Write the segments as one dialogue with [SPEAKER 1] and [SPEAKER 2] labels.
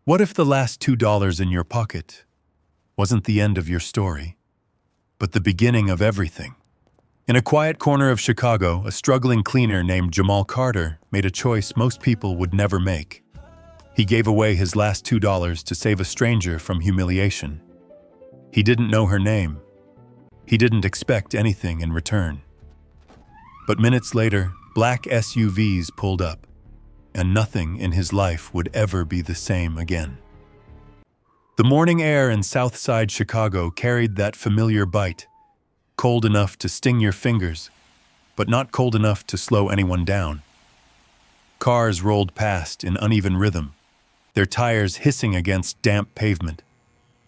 [SPEAKER 1] What if the last $2 in your pocket wasn't the end of your story, but the beginning of everything? In a quiet corner of Chicago, a struggling cleaner named Jamal Carter made a choice most people would never make. He gave away his last $2 to save a stranger from humiliation. He didn't know her name. He didn't expect anything in return. But minutes later, black SUVs pulled up, and nothing in his life would ever be the same again. The morning air in South Side Chicago carried that familiar bite, cold enough to sting your fingers, but not cold enough to slow anyone down. Cars rolled past in uneven rhythm, their tires hissing against damp pavement,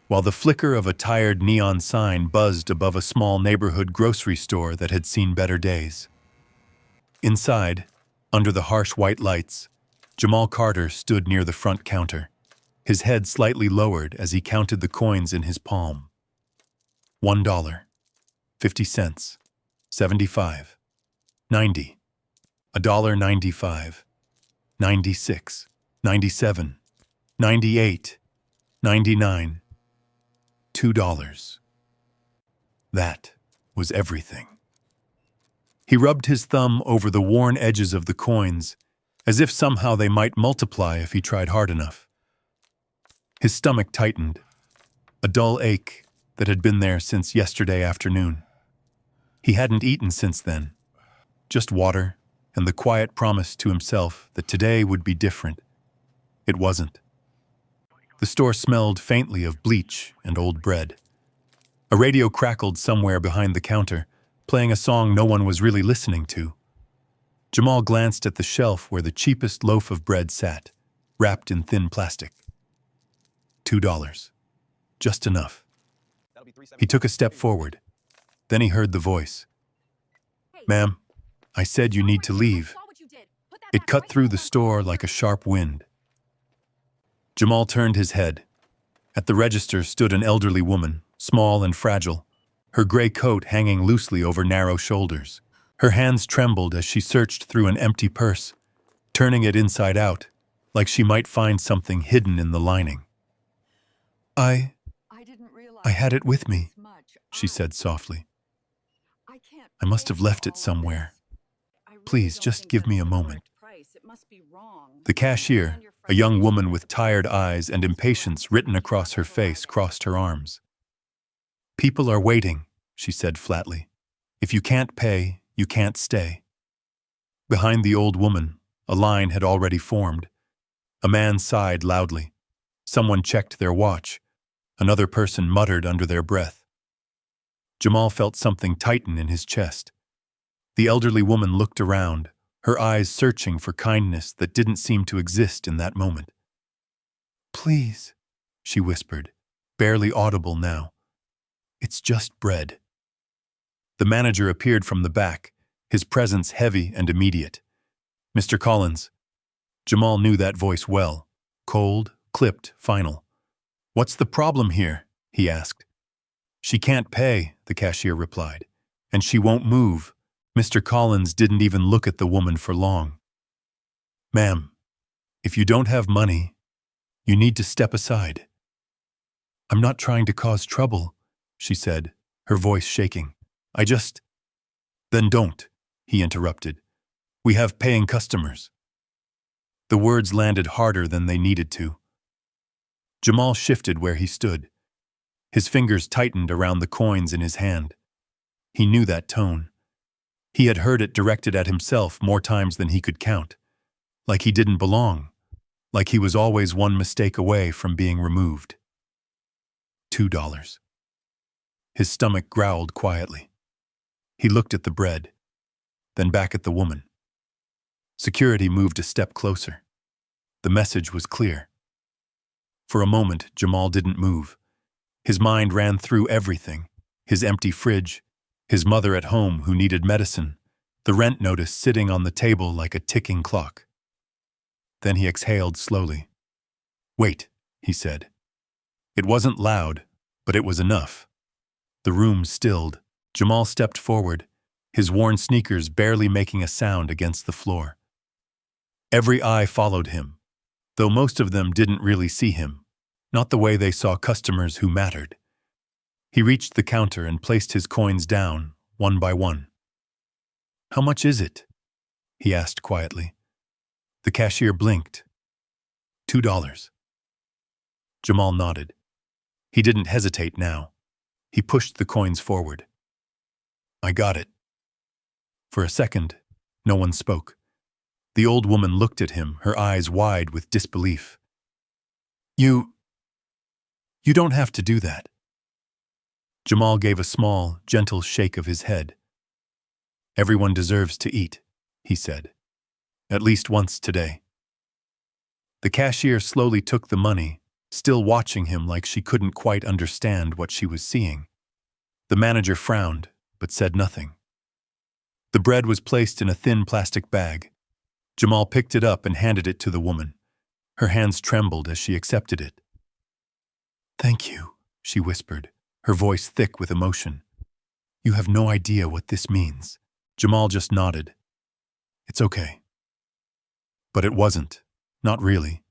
[SPEAKER 1] while the flicker of a tired neon sign buzzed above a small neighborhood grocery store that had seen better days. Inside, under the harsh white lights, Jamal Carter stood near the front counter, his head slightly lowered as he counted the coins in his palm. $1, 50 cents, 75, 90, $1.95, 96, 97, 98, 99, $2. That was everything. He rubbed his thumb over the worn edges of the coins, as if somehow they might multiply if he tried hard enough. His stomach tightened, a dull ache that had been there since yesterday afternoon. He hadn't eaten since then, just water and the quiet promise to himself that today would be different. It wasn't. The store smelled faintly of bleach and old bread. A radio crackled somewhere behind the counter, playing a song no one was really listening to. Jamal glanced at the shelf where the cheapest loaf of bread sat, wrapped in thin plastic. $2. Just enough. He took a step forward. Then he heard the voice. "Ma'am, I said you need to leave." It cut through the store like a sharp wind. Jamal turned his head. At the register stood an elderly woman, small and fragile, her gray coat hanging loosely over narrow shoulders. Her hands trembled as she searched through an empty purse, turning it inside out, like she might find something hidden in the lining. I had it with me," she said softly. "I must have left it somewhere. Please, just give me a moment." The cashier, a young woman with tired eyes and impatience written across her face, crossed her arms. "People are waiting," she said flatly. "If you can't pay, you can't stay." Behind the old woman, a line had already formed. A man sighed loudly. Someone checked their watch. Another person muttered under their breath. Jamal felt something tighten in his chest. The elderly woman looked around, her eyes searching for kindness that didn't seem to exist in that moment. "Please," she whispered, barely audible now. "It's just bread." The manager appeared from the back, his presence heavy and immediate. "Mr. Collins." Jamal knew that voice well, cold, clipped, final. "What's the problem here?" he asked. "She can't pay," the cashier replied, "and she won't move." Mr. Collins didn't even look at the woman for long. "Ma'am, if you don't have money, you need to step aside." "I'm not trying to cause trouble," she said, her voice shaking. "I just—" "Then don't," he interrupted. "We have paying customers." The words landed harder than they needed to. Jamal shifted where he stood. His fingers tightened around the coins in his hand. He knew that tone. He had heard it directed at himself more times than he could count. Like he didn't belong. Like he was always one mistake away from being removed. $2. His stomach growled quietly. He looked at the bread, then back at the woman. Security moved a step closer. The message was clear. For a moment, Jamal didn't move. His mind ran through everything: his empty fridge, his mother at home who needed medicine, the rent notice sitting on the table like a ticking clock. Then he exhaled slowly. "Wait," he said. It wasn't loud, but it was enough. The room stilled. Jamal stepped forward, his worn sneakers barely making a sound against the floor. Every eye followed him. though most of them didn't really see him, not the way they saw customers who mattered. He reached the counter and placed his coins down, one by one. "How much is it?" he asked quietly. The cashier blinked. $2. Jamal nodded. He didn't hesitate now. He pushed the coins forward. "I got it." For a second, no one spoke. The old woman looked at him, her eyes wide with disbelief. You don't have to do that." Jamal gave a small, gentle shake of his head. "Everyone deserves to eat," he said. "At least once today." The cashier slowly took the money, still watching him like she couldn't quite understand what she was seeing. The manager frowned, but said nothing. The bread was placed in a thin plastic bag. Jamal picked it up and handed it to the woman. Her hands trembled as she accepted it. "Thank you," she whispered, her voice thick with emotion. "You have no idea what this means." Jamal just nodded. "It's okay." But it wasn't. Not really.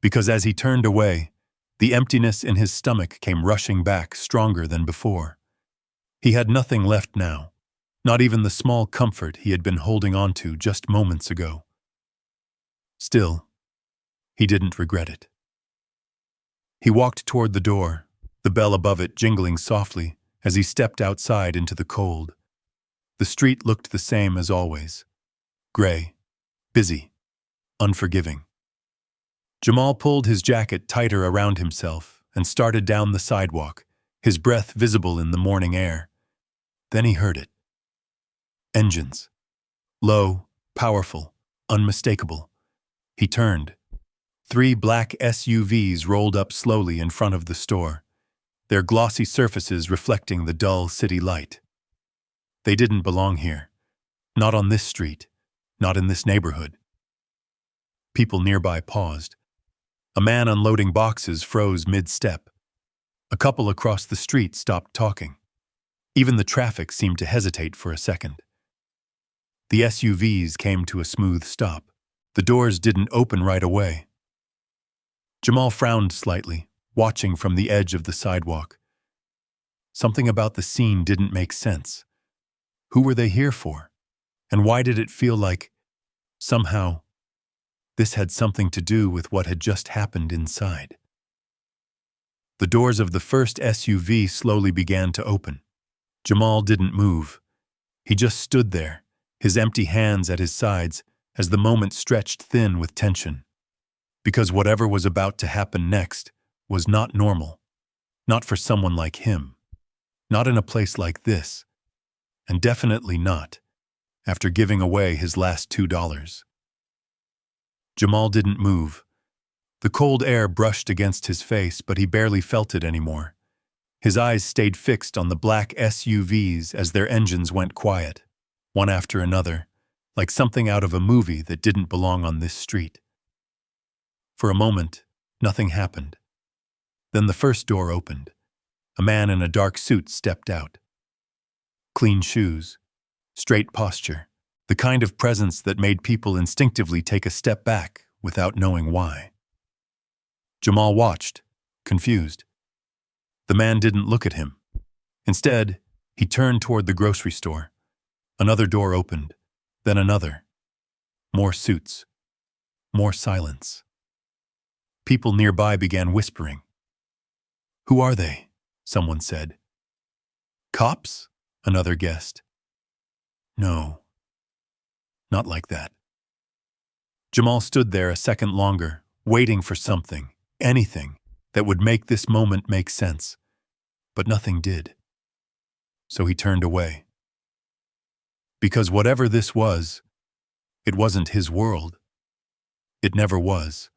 [SPEAKER 1] Because as he turned away, the emptiness in his stomach came rushing back stronger than before. He had nothing left now, not even the small comfort he had been holding on to just moments ago. Still, he didn't regret it. He walked toward the door, the bell above it jingling softly as he stepped outside into the cold. The street looked the same as always. Gray, busy, unforgiving. Jamal pulled his jacket tighter around himself and started down the sidewalk, his breath visible in the morning air. Then he heard it. Engines. Low, powerful, unmistakable. He turned. 3 black SUVs rolled up slowly in front of the store, their glossy surfaces reflecting the dull city light. They didn't belong here. Not on this street. Not in this neighborhood. People nearby paused. A man unloading boxes froze mid-step. A couple across the street stopped talking. Even the traffic seemed to hesitate for a second. The SUVs came to a smooth stop. The doors didn't open right away. Jamal frowned slightly, watching from the edge of the sidewalk. Something about the scene didn't make sense. Who were they here for? And why did it feel like, somehow, this had something to do with what had just happened inside? The doors of the first SUV slowly began to open. Jamal didn't move. He just stood there, his empty hands at his sides, as the moment stretched thin with tension. Because whatever was about to happen next was not normal. Not for someone like him. Not in a place like this. And definitely not after giving away his last $2. Jamal didn't move. The cold air brushed against his face, but he barely felt it anymore. His eyes stayed fixed on the black SUVs as their engines went quiet, one after another, like something out of a movie that didn't belong on this street. For a moment, nothing happened. Then the first door opened. A man in a dark suit stepped out. Clean shoes, straight posture, the kind of presence that made people instinctively take a step back without knowing why. Jamal watched, confused. The man didn't look at him. Instead, he turned toward the grocery store. Another door opened, then another. More suits. More silence. People nearby began whispering. "Who are they?" someone said. "Cops?" another guessed. No. Not like that. Jamal stood there a second longer, waiting for something, anything, that would make this moment make sense. But nothing did. So he turned away. Because whatever this was, it wasn't his world. It never was.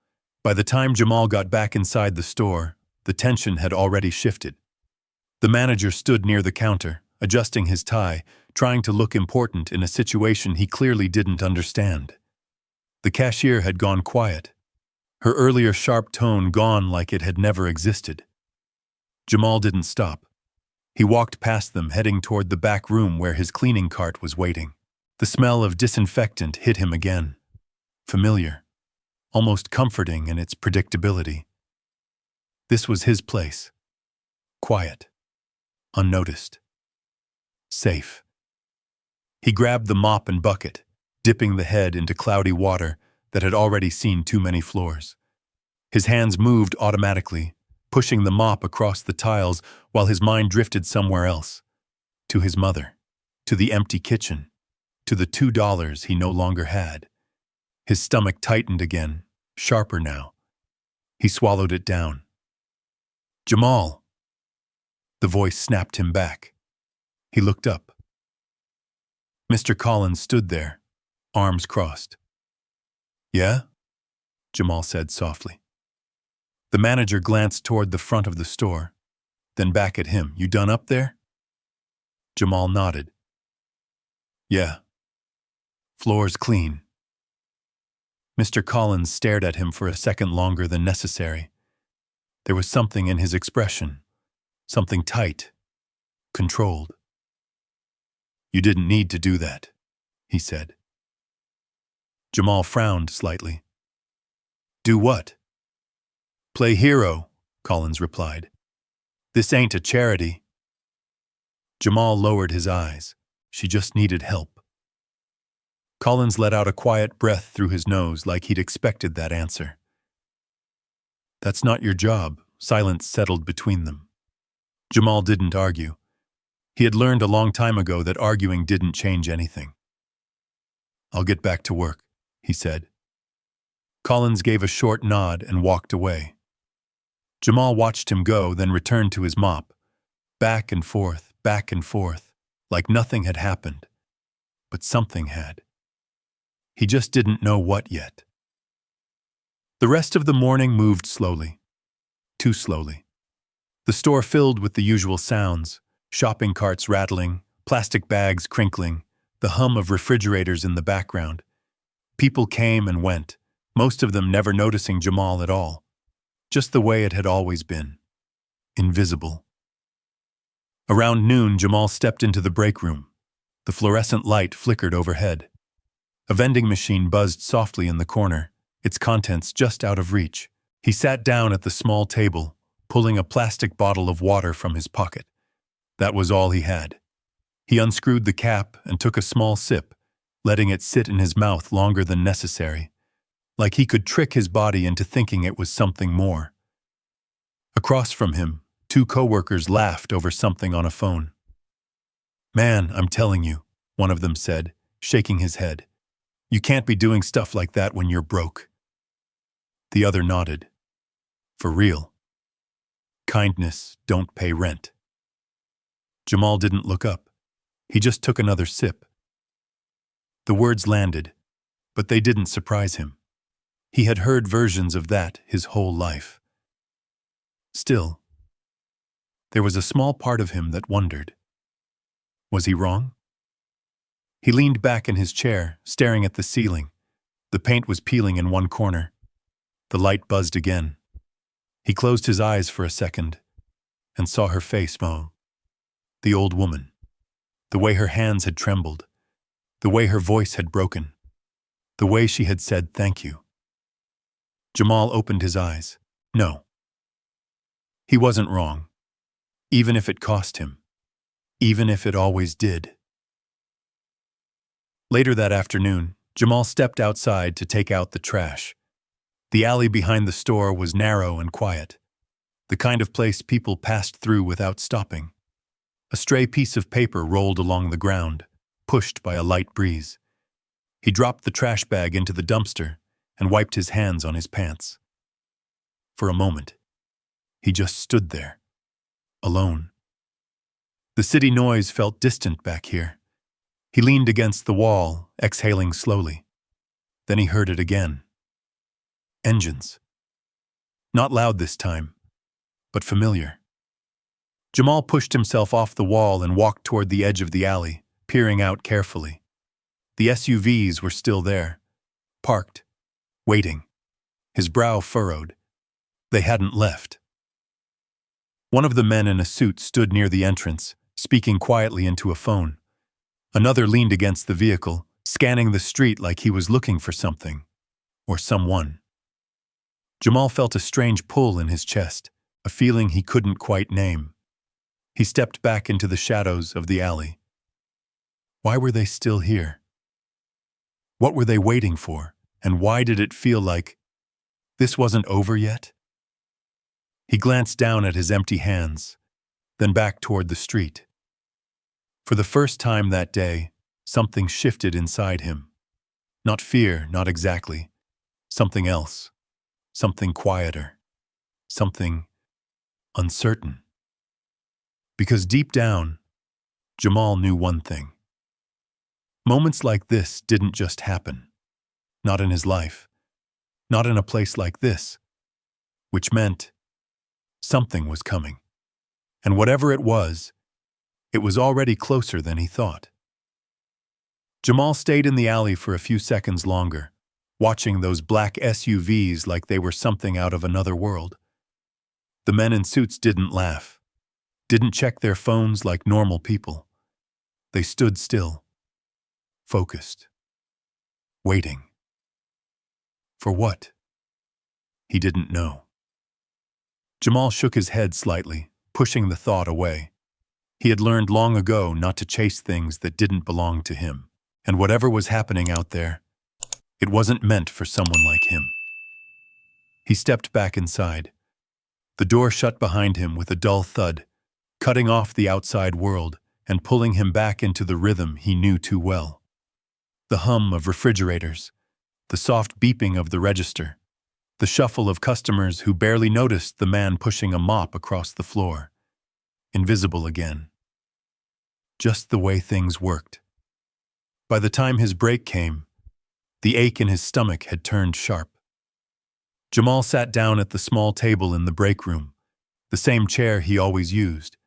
[SPEAKER 1] By the time Jamal got back inside the store, the tension had already shifted. The manager stood near the counter, adjusting his tie, trying to look important in a situation he clearly didn't understand. The cashier had gone quiet, her earlier sharp tone gone like it had never existed. Jamal didn't stop. He walked past them, heading toward the back room where his cleaning cart was waiting. The smell of disinfectant hit him again. Familiar. almost comforting in its predictability. This was his place. Quiet. Unnoticed. Safe. He grabbed the mop and bucket, dipping the head into cloudy water that had already seen too many floors. His hands moved automatically, pushing the mop across the tiles while his mind drifted somewhere else. To his mother, to the empty kitchen, to the $2 he no longer had. His stomach tightened again, sharper now. He swallowed it down. Jamal! The voice snapped him back. He looked up. Mr. Collins stood there, arms crossed. Yeah? Jamal said softly. The manager glanced toward the front of the store, then back at him. You done up there? Jamal nodded. Yeah. Floor's clean. Mr. Collins stared at him for a second longer than necessary. There was something in his expression, something tight, controlled. You didn't need to do that, he said. Jamal frowned slightly. Do what? Play hero, Collins replied. This ain't a charity. Jamal lowered his eyes. She just needed help. Collins let out a quiet breath through his nose like he'd expected that answer. That's not your job. Silence settled between them. Jamal didn't argue. He had learned a long time ago that arguing didn't change anything. I'll get back to work, he said. Collins gave a short nod and walked away. Jamal watched him go, then returned to his mop. Back and forth, like nothing had happened. But something had. He just didn't know what yet. The rest of the morning moved slowly. Too slowly. The store filled with the usual sounds, shopping carts rattling, plastic bags crinkling, the hum of refrigerators in the background. People came and went, most of them never noticing Jamal at all. Just the way it had always been. Invisible. Around noon, Jamal stepped into the break room. The fluorescent light flickered overhead. A vending machine buzzed softly in the corner, its contents just out of reach. He sat down at the small table, pulling a plastic bottle of water from his pocket. That was all he had. He unscrewed the cap and took a small sip, letting it sit in his mouth longer than necessary, like he could trick his body into thinking it was something more. Across from him, two coworkers laughed over something on a phone. Man, I'm telling you, one of them said, shaking his head. You can't be doing stuff like that when you're broke. The other nodded. For real. Kindness don't pay rent. Jamal didn't look up. He just took another sip. The words landed, but they didn't surprise him. He had heard versions of that his whole life. Still, there was a small part of him that wondered. Was he wrong? He leaned back in his chair, staring at the ceiling. The paint was peeling in one corner. The light buzzed again. He closed his eyes for a second and saw her face, the old woman. The way her hands had trembled. The way her voice had broken. The way she had said thank you. Jamal opened his eyes. No. He wasn't wrong. Even if it cost him. Even if it always did. Later that afternoon, Jamal stepped outside to take out the trash. The alley behind the store was narrow and quiet. The kind of place people passed through without stopping. A stray piece of paper rolled along the ground, pushed by a light breeze. He dropped the trash bag into the dumpster and wiped his hands on his pants. For a moment, he just stood there, alone. The city noise felt distant back here. He leaned against the wall, exhaling slowly. Then he heard it again. Engines. Not loud this time, but familiar. Jamal pushed himself off the wall and walked toward the edge of the alley, peering out carefully. The SUVs were still there, parked, waiting. His brow furrowed. They hadn't left. One of the men in a suit stood near the entrance, speaking quietly into a phone. Another leaned against the vehicle, scanning the street like he was looking for something, or someone. Jamal felt a strange pull in his chest, a feeling he couldn't quite name. He stepped back into the shadows of the alley. Why were they still here? What were they waiting for, and why did it feel like this wasn't over yet? He glanced down at his empty hands, then back toward the street. For the first time that day, something shifted inside him. Not fear, not exactly. Something else. Something quieter. Something uncertain. Because deep down, Jamal knew one thing. Moments like this didn't just happen. Not in his life. Not in a place like this. Which meant something was coming. And whatever it was already closer than he thought. Jamal stayed in the alley for a few seconds longer, watching those black SUVs like they were something out of another world. The men in suits didn't laugh, didn't check their phones like normal people. They stood still, focused, waiting. For what? He didn't know. Jamal shook his head slightly, pushing the thought away. He had learned long ago not to chase things that didn't belong to him, and whatever was happening out there, it wasn't meant for someone like him. He stepped back inside. The door shut behind him with a dull thud, cutting off the outside world and pulling him back into the rhythm he knew too well. The hum of refrigerators, the soft beeping of the register, the shuffle of customers who barely noticed the man pushing a mop across the floor. Invisible again. Just the way things worked. By the time his break came, the ache in his stomach had turned sharp. Jamal sat down at the small table in the break room, the same chair he always used.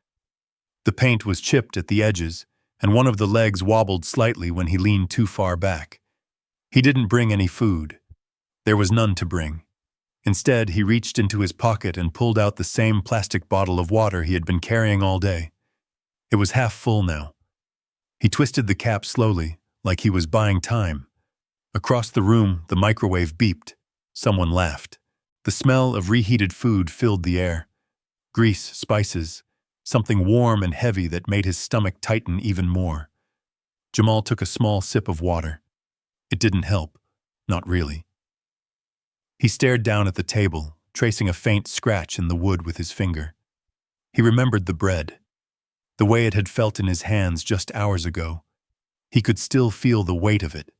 [SPEAKER 1] The paint was chipped at the edges, and one of the legs wobbled slightly when he leaned too far back. He didn't bring any food. There was none to bring. Instead, he reached into his pocket and pulled out the same plastic bottle of water he had been carrying all day. It was half full now. He twisted the cap slowly, like he was buying time. Across the room, the microwave beeped. Someone laughed. The smell of reheated food filled the air. Grease, spices, something warm and heavy that made his stomach tighten even more. Jamal took a small sip of water. It didn't help. Not really. He stared down at the table, tracing a faint scratch in the wood with his finger. He remembered the bread, the way it had felt in his hands just hours ago. He could still feel the weight of it.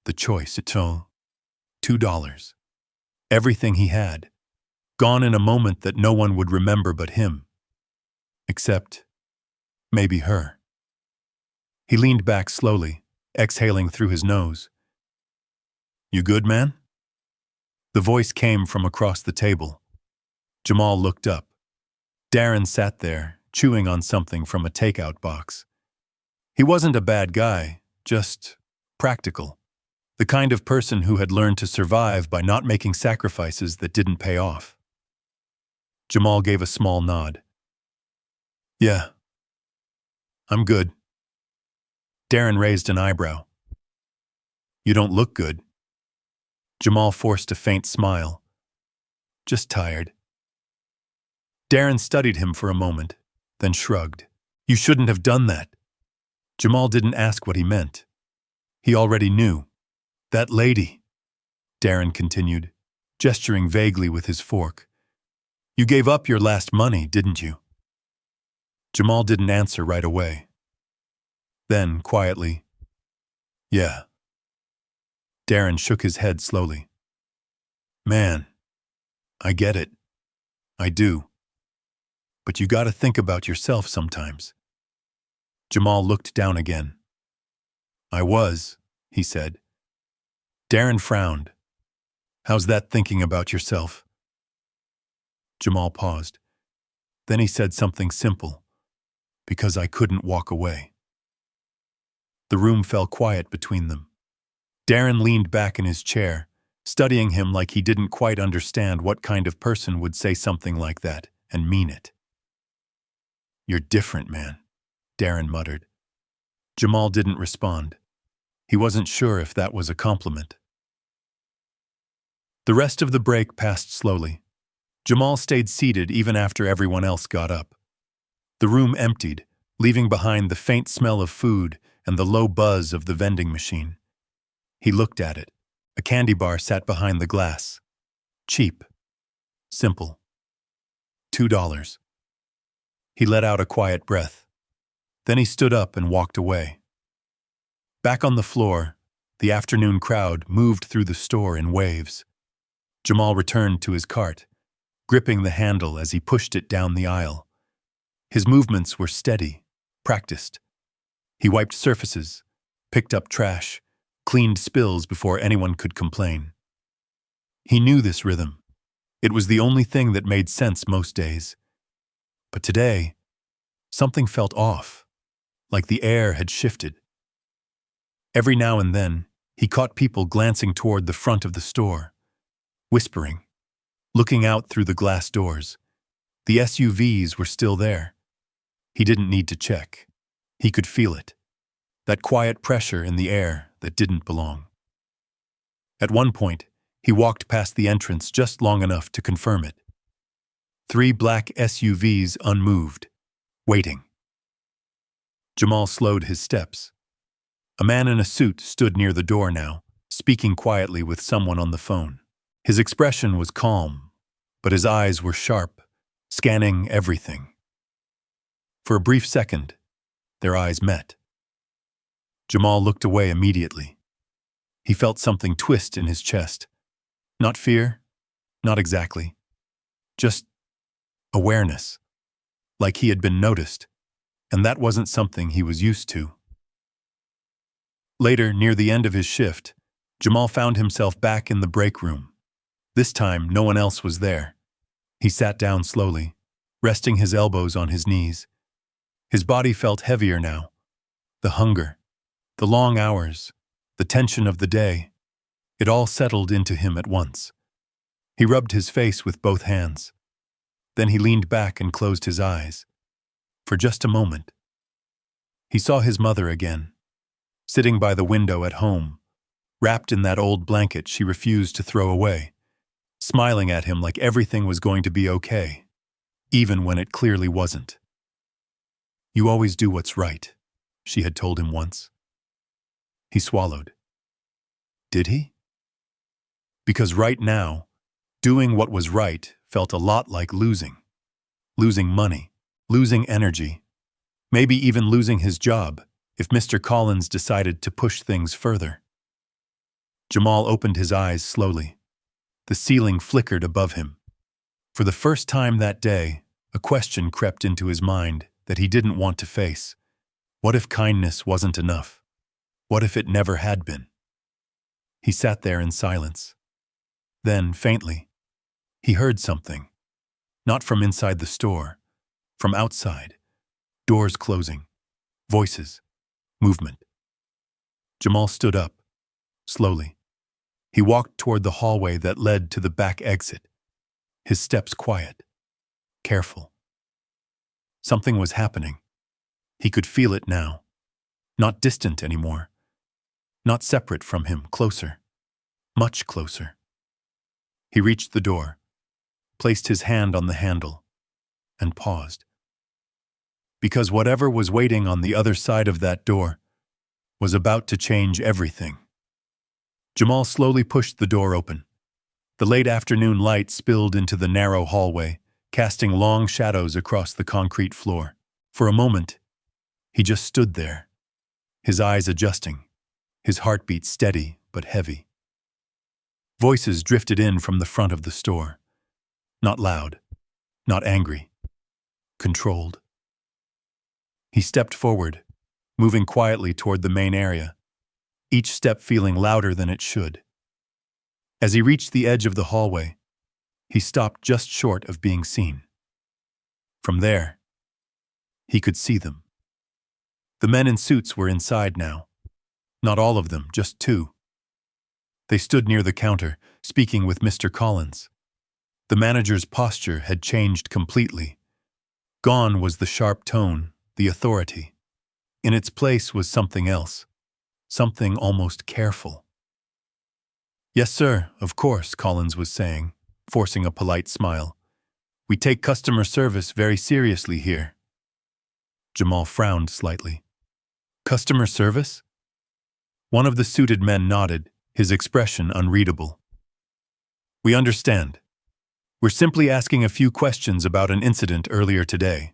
[SPEAKER 1] The choice, $2. Everything he had, gone in a moment that no one would remember but him. Except, maybe her. He leaned back slowly, exhaling through his nose. You good, man? The voice came from across the table. Jamal looked up. Darren sat there, chewing on something from a takeout box. He wasn't a bad guy, just practical. The kind of person who had learned to survive by not making sacrifices that didn't pay off. Jamal gave a small nod. Yeah. I'm good. Darren raised an eyebrow. You don't look good. Jamal forced a faint smile. Just tired. Darren studied him for a moment, then shrugged. You shouldn't have done that. Jamal didn't ask what he meant. He already knew. That lady, Darren continued, gesturing vaguely with his fork. You gave up your last money, didn't you? Jamal didn't answer right away. Then, quietly, yeah. Darren shook his head slowly. Man, I get it. I do. But you gotta think about yourself sometimes. Jamal looked down again. I was, he said. Darren frowned. How's that thinking about yourself? Jamal paused. Then he said something simple. Because I couldn't walk away. The room fell quiet between them. Darren leaned back in his chair, studying him like he didn't quite understand what kind of person would say something like that and mean it. You're different, man, Darren muttered. Jamal didn't respond. He wasn't sure if that was a compliment. The rest of the break passed slowly. Jamal stayed seated even after everyone else got up. The room emptied, leaving behind the faint smell of food and the low buzz of the vending machine. He looked at it. A candy bar sat behind the glass. Cheap. Simple. $2. He let out a quiet breath. Then he stood up and walked away. Back on the floor, the afternoon crowd moved through the store in waves. Jamal returned to his cart, gripping the handle as he pushed it down the aisle. His movements were steady, practiced. He wiped surfaces, picked up trash, cleaned spills before anyone could complain. He knew this rhythm. It was the only thing that made sense most days. But today, something felt off, like the air had shifted. Every now and then, he caught people glancing toward the front of the store, whispering, looking out through the glass doors. The SUVs were still there. He didn't need to check. He could feel it. That quiet pressure in the air that didn't belong. At one point, he walked past the entrance just long enough to confirm it. 3 black SUVs unmoved, waiting. Jamal slowed his steps. A man in a suit stood near the door now, speaking quietly with someone on the phone. His expression was calm, but his eyes were sharp, scanning everything. For a brief second, their eyes met. Jamal looked away immediately. He felt something twist in his chest. Not fear, not exactly. Just awareness, like he had been noticed, and that wasn't something he was used to. Later, near the end of his shift, Jamal found himself back in the break room. This time, no one else was there. He sat down slowly, resting his elbows on his knees. His body felt heavier now. The hunger, the long hours, the tension of the day, it all settled into him at once. He rubbed his face with both hands. Then he leaned back and closed his eyes. For just a moment, he saw his mother again, sitting by the window at home, wrapped in that old blanket she refused to throw away, smiling at him like everything was going to be okay, even when it clearly wasn't. "You always do what's right," she had told him once. He swallowed. Did he? Because right now, doing what was right felt a lot like losing. Losing money, losing energy, maybe even losing his job if Mr. Collins decided to push things further. Jamal opened his eyes slowly. The ceiling flickered above him. For the first time that day, a question crept into his mind that he didn't want to face. What if kindness wasn't enough? What if it never had been? He sat there in silence. Then, faintly, he heard something. Not from inside the store, from outside. Doors closing, voices, movement. Jamal stood up, slowly. He walked toward the hallway that led to the back exit, his steps quiet, careful. Something was happening. He could feel it now. Not distant anymore. Not separate from him, closer. Much closer. He reached the door, placed his hand on the handle, and paused. Because whatever was waiting on the other side of that door was about to change everything. Jamal slowly pushed the door open. The late afternoon light spilled into the narrow hallway, casting long shadows across the concrete floor. For a moment, he just stood there, his eyes adjusting, his heartbeat steady but heavy. Voices drifted in from the front of the store. Not loud, not angry, controlled. He stepped forward, moving quietly toward the main area, each step feeling louder than it should. As he reached the edge of the hallway, he stopped just short of being seen. From there, he could see them. The men in suits were inside now. Not all of them, just 2. They stood near the counter, speaking with Mr. Collins. The manager's posture had changed completely. Gone was the sharp tone, the authority. In its place was something else, something almost careful. Yes, sir, of course, Collins was saying, forcing a polite smile. We take customer service very seriously here. Jamal frowned slightly. Customer service? One of the suited men nodded, his expression unreadable. We understand. We're simply asking a few questions about an incident earlier today.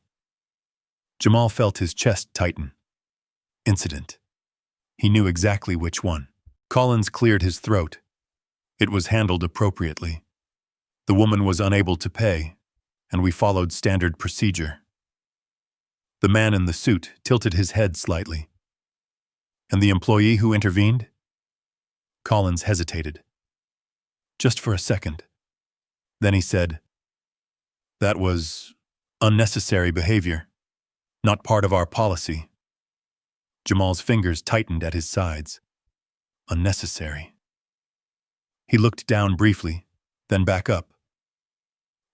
[SPEAKER 1] Jamal felt his chest tighten. Incident. He knew exactly which one. Collins cleared his throat. It was handled appropriately. The woman was unable to pay, and we followed standard procedure. The man in the suit tilted his head slightly. And the employee who intervened? Collins hesitated. Just for a second. Then he said, That was unnecessary behavior, not part of our policy. Jamal's fingers tightened at his sides. Unnecessary. He looked down briefly, then back up.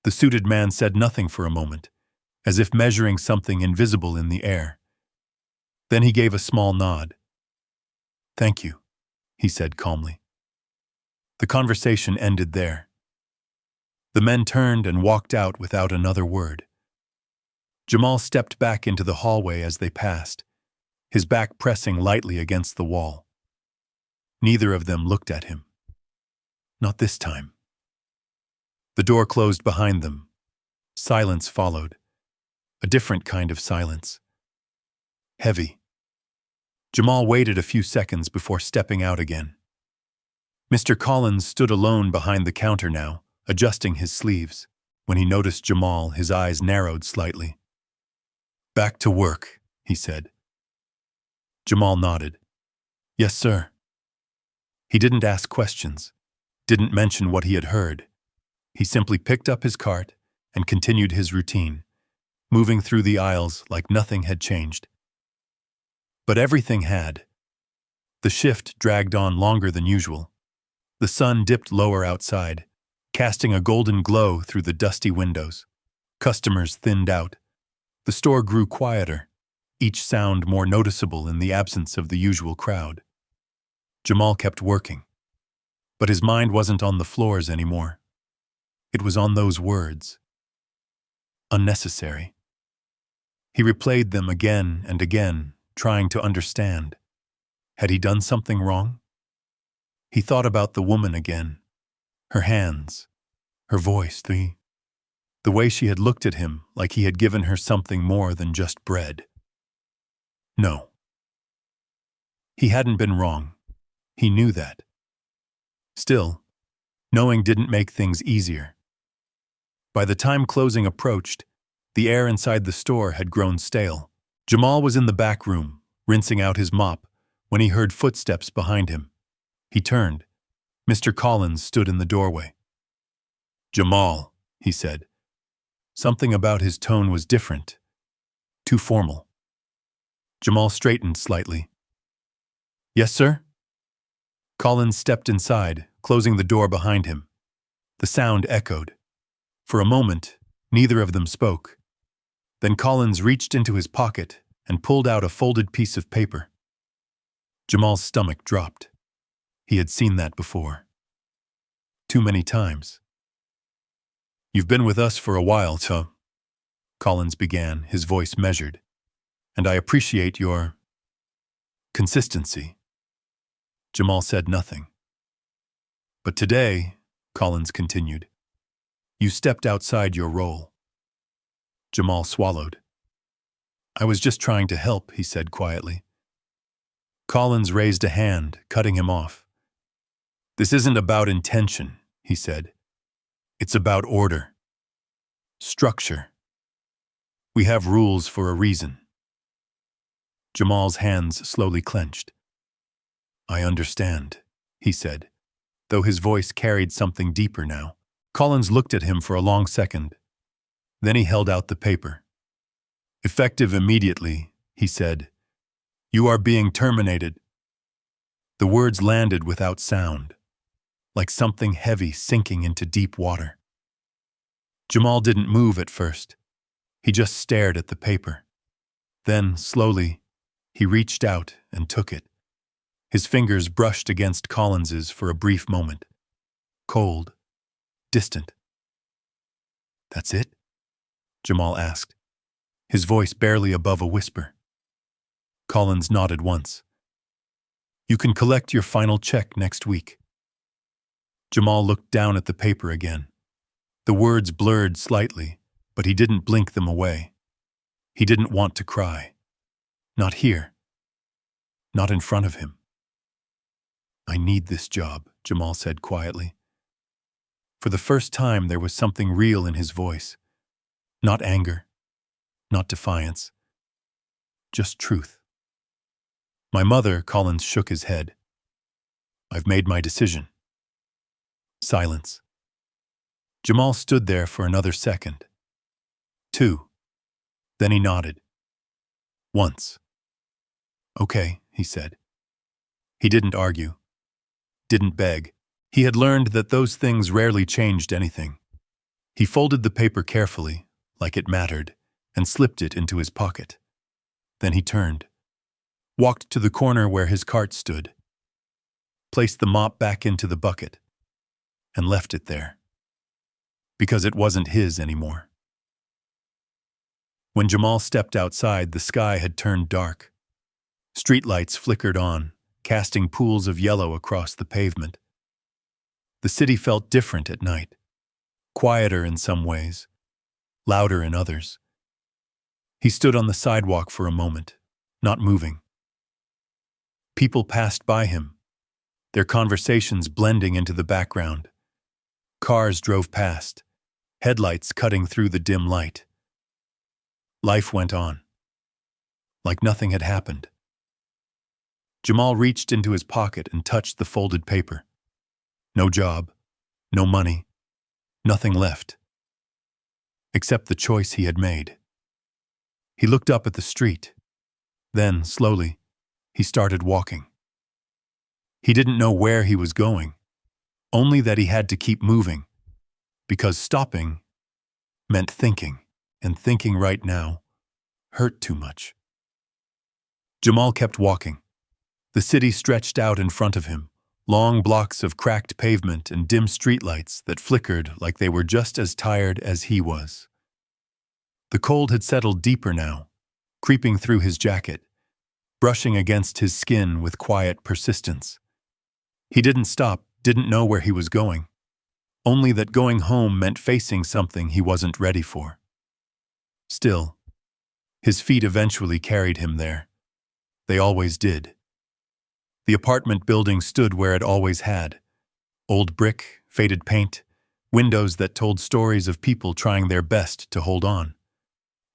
[SPEAKER 1] The suited man said nothing for a moment, as if measuring something invisible in the air. Then he gave a small nod. Thank you, he said calmly. The conversation ended there. The men turned and walked out without another word. Jamal stepped back into the hallway as they passed, his back pressing lightly against the wall. Neither of them looked at him. Not this time. The door closed behind them. Silence followed. A different kind of silence. Heavy. Jamal waited a few seconds before stepping out again. Mr. Collins stood alone behind the counter now, adjusting his sleeves. When he noticed Jamal, his eyes narrowed slightly. Back to work, he said. Jamal nodded. Yes, sir. He didn't ask questions, didn't mention what he had heard. He simply picked up his cart and continued his routine, moving through the aisles like nothing had changed. But everything had. The shift dragged on longer than usual. The sun dipped lower outside, casting a golden glow through the dusty windows. Customers thinned out. The store grew quieter, each sound more noticeable in the absence of the usual crowd. Jamal kept working, but his mind wasn't on the floors anymore. It was on those words. Unnecessary. He replayed them again and again, trying to understand. Had he done something wrong? He thought about the woman again. Her hands, her voice, the way she had looked at him like he had given her something more than just bread. No. He hadn't been wrong. He knew that. Still, knowing didn't make things easier. By the time closing approached, the air inside the store had grown stale. Jamal was in the back room, rinsing out his mop, when he heard footsteps behind him. He turned. Mr. Collins stood in the doorway. Jamal, he said. Something about his tone was different, too formal. Jamal straightened slightly. Yes, sir? Collins stepped inside, closing the door behind him. The sound echoed. For a moment, neither of them spoke. Then Collins reached into his pocket and pulled out a folded piece of paper. Jamal's stomach dropped. He had seen that before. Too many times. You've been with us for a while, Collins began, his voice measured. And I appreciate your consistency. Jamal said nothing. But today, Collins continued, you stepped outside your role. Jamal swallowed. I was just trying to help, he said quietly. Collins raised a hand, cutting him off. This isn't about intention, he said. It's about order. Structure. We have rules for a reason. Jamal's hands slowly clenched. I understand, he said, though his voice carried something deeper now. Collins looked at him for a long second. Then he held out the paper. Effective immediately, he said. You are being terminated. The words landed without sound, like something heavy sinking into deep water. Jamal didn't move at first. He just stared at the paper. Then, slowly, he reached out and took it. His fingers brushed against Collins's for a brief moment. cold, distant. "That's it?" Jamal asked, his voice barely above a whisper. Collins nodded once. "You can collect your final check next week." Jamal looked down at the paper again. The words blurred slightly, but he didn't blink them away. He didn't want to cry. Not here. Not in front of him. "I need this job," Jamal said quietly. For the first time, there was something real in his voice. Not anger, not defiance, just truth. "My mother," Collins shook his head. "I've made my decision." Silence. Jamal stood there for another second. 2. Then he nodded. Once. "Okay," he said. He didn't argue. Didn't beg. He had learned that those things rarely changed anything. He folded the paper carefully, like it mattered, and slipped it into his pocket. Then he turned, walked to the corner where his cart stood, placed the mop back into the bucket, and left it there. Because it wasn't his anymore. When Jamal stepped outside, the sky had turned dark. Streetlights flickered on, casting pools of yellow across the pavement. The city felt different at night, quieter in some ways, louder in others. He stood on the sidewalk for a moment, not moving. People passed by him, their conversations blending into the background. Cars drove past, headlights cutting through the dim light. Life went on, like nothing had happened. Jamal reached into his pocket and touched the folded paper. No job, no money, nothing left. Except the choice he had made. He looked up at the street. Then, slowly, he started walking. He didn't know where he was going, only that he had to keep moving, because stopping meant thinking, and thinking right now hurt too much. Jamal kept walking. The city stretched out in front of him, long blocks of cracked pavement and dim streetlights that flickered like they were just as tired as he was. The cold had settled deeper now, creeping through his jacket, brushing against his skin with quiet persistence. He didn't stop, didn't know where he was going, only that going home meant facing something he wasn't ready for. Still, his feet eventually carried him there. They always did. The apartment building stood where it always had. Old brick, faded paint, windows that told stories of people trying their best to hold on.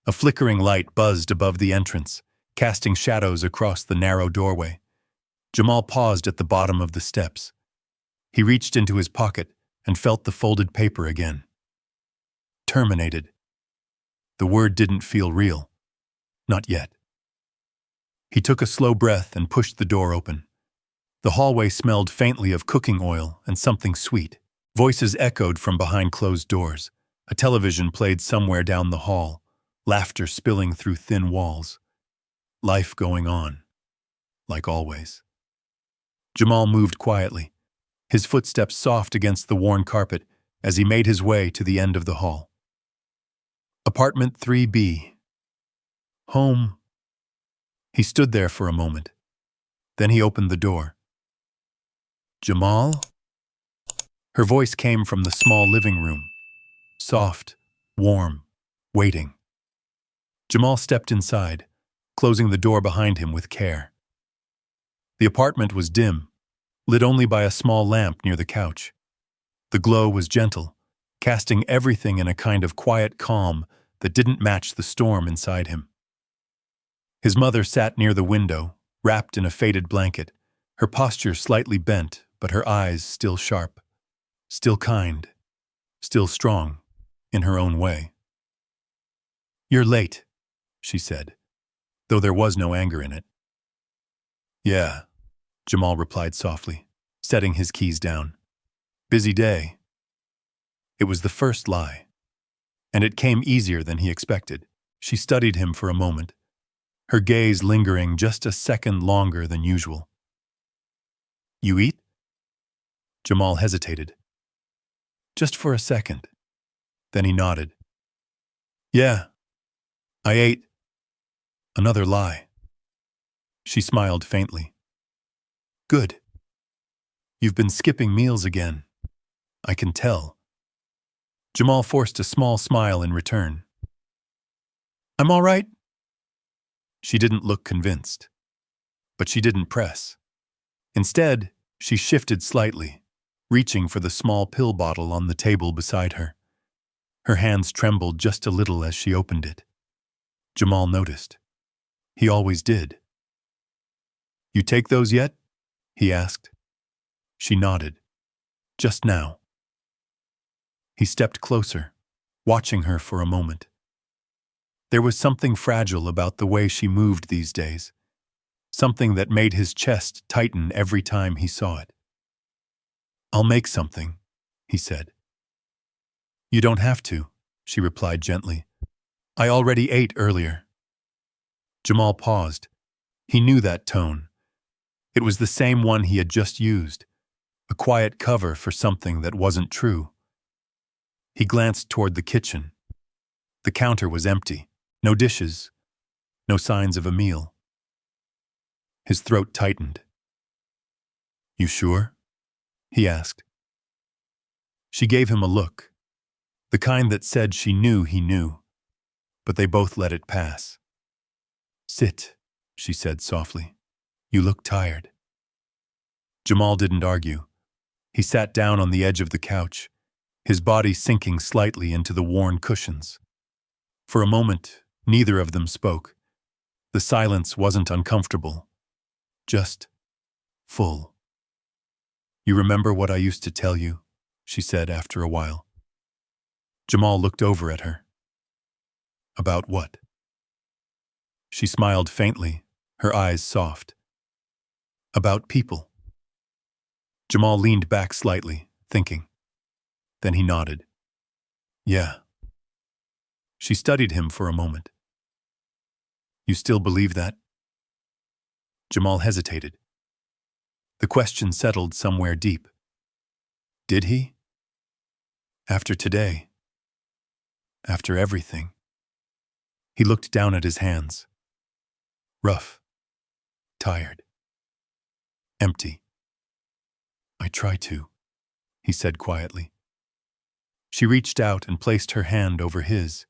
[SPEAKER 1] A flickering light buzzed above the entrance, casting shadows across the narrow doorway. Jamal paused at the bottom of the steps. He reached into his pocket and felt the folded paper again. Terminated. The word didn't feel real. Not yet. He took a slow breath and pushed the door open. The hallway smelled faintly of cooking oil and something sweet. Voices echoed from behind closed doors. A television played somewhere down the hall, laughter spilling through thin walls. Life going on, like always. Jamal moved quietly, his footsteps soft against the worn carpet as he made his way to the end of the hall. Apartment 3B. Home. He stood there for a moment. Then he opened the door. "Jamal?" Her voice came from the small living room, soft, warm, waiting. Jamal stepped inside, closing the door behind him with care. The apartment was dim, lit only by a small lamp near the couch. The glow was gentle, casting everything in a kind of quiet calm that didn't match the storm inside him. His mother sat near the window, wrapped in a faded blanket, her posture slightly bent, but her eyes still sharp, still kind, still strong, in her own way. "You're late," she said, though there was no anger in it. "Yeah," Jamal replied softly, setting his keys down. "Busy day." It was the first lie, and it came easier than he expected. She studied him for a moment, her gaze lingering just a second longer than usual. "You eat?" Jamal hesitated. just for a second. Then he nodded. Yeah, I ate. Another lie. She smiled faintly. Good. You've been skipping meals again. I can tell. Jamal forced a small smile in return. I'm all right. She didn't look convinced. But she didn't press. Instead, she shifted slightly, reaching for the small pill bottle on the table beside her. Her hands trembled just a little as she opened it. Jamal noticed. He always did. You take those yet? He asked. She nodded. Just now. He stepped closer, watching her for a moment. There was something fragile about the way she moved these days, something that made his chest tighten every time he saw it. I'll make something, he said. You don't have to, she replied gently. I already ate earlier. Jamal paused. He knew that tone. It was the same one he had just used, a quiet cover for something that wasn't true. He glanced toward the kitchen. The counter was empty, no dishes, no signs of a meal. His throat tightened. You sure? He asked. She gave him a look, the kind that said she knew he knew, but they both let it pass. Sit, she said softly. You look tired. Jamal didn't argue. He sat down on the edge of the couch, his body sinking slightly into the worn cushions. For a moment, neither of them spoke. The silence wasn't uncomfortable, just full. You remember what I used to tell you? She said after a while. Jamal looked over at her. About what? She smiled faintly, her eyes soft. About people. Jamal leaned back slightly, thinking. Then he nodded. Yeah. She studied him for a moment. You still believe that? Jamal hesitated. The question settled somewhere deep. Did he? After today? After everything? He looked down at his hands. Rough. Tired. Empty. I try to, he said quietly. She reached out and placed her hand over his.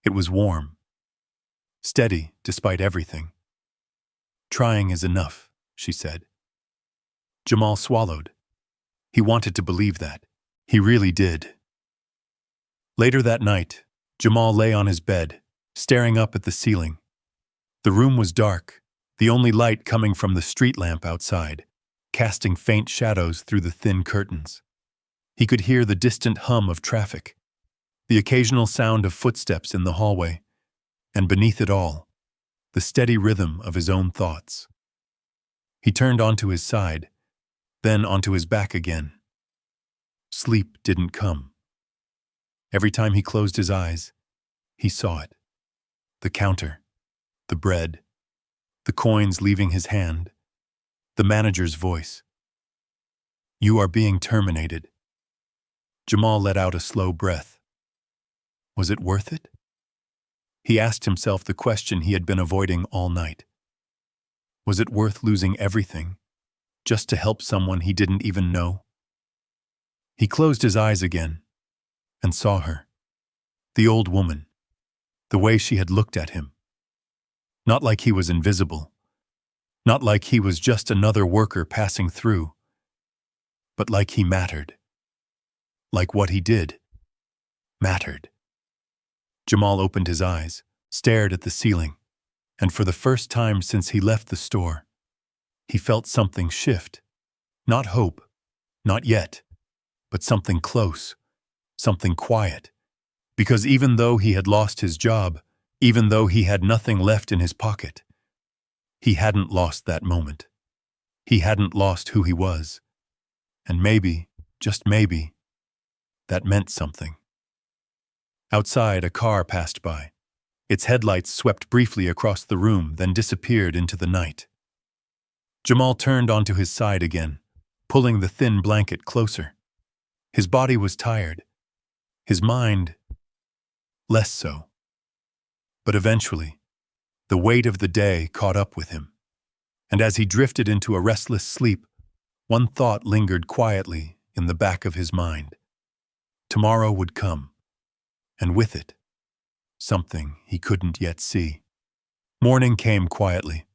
[SPEAKER 1] It was warm. Steady, despite everything. Trying is enough, she said. Jamal swallowed. He wanted to believe that. He really did. Later that night, Jamal lay on his bed, staring up at the ceiling. The room was dark, the only light coming from the street lamp outside, casting faint shadows through the thin curtains. He could hear the distant hum of traffic, the occasional sound of footsteps in the hallway, and beneath it all, the steady rhythm of his own thoughts. He turned onto his side, then onto his back again. Sleep didn't come. Every time he closed his eyes, he saw it. The counter, the bread, the coins leaving his hand, the manager's voice. You are being terminated. Jamal let out a slow breath. Was it worth it? He asked himself the question he had been avoiding all night. Was it worth losing everything, just to help someone he didn't even know? He closed his eyes again and saw her, the old woman, the way she had looked at him. Not like he was invisible, not like he was just another worker passing through, but like he mattered. Like what he did mattered. Jamal opened his eyes, stared at the ceiling, and for the first time since he left the store, he felt something shift. Not hope, not yet, but something close, something quiet. Because even though he had lost his job, even though he had nothing left in his pocket, he hadn't lost that moment. He hadn't lost who he was. And maybe, just maybe, that meant something. Outside, a car passed by. Its headlights swept briefly across the room, then disappeared into the night. Jamal turned onto his side again, pulling the thin blanket closer. His body was tired, his mind less so. But eventually, the weight of the day caught up with him, and as he drifted into a restless sleep, one thought lingered quietly in the back of his mind. Tomorrow would come, and with it, something he couldn't yet see. Morning came quietly.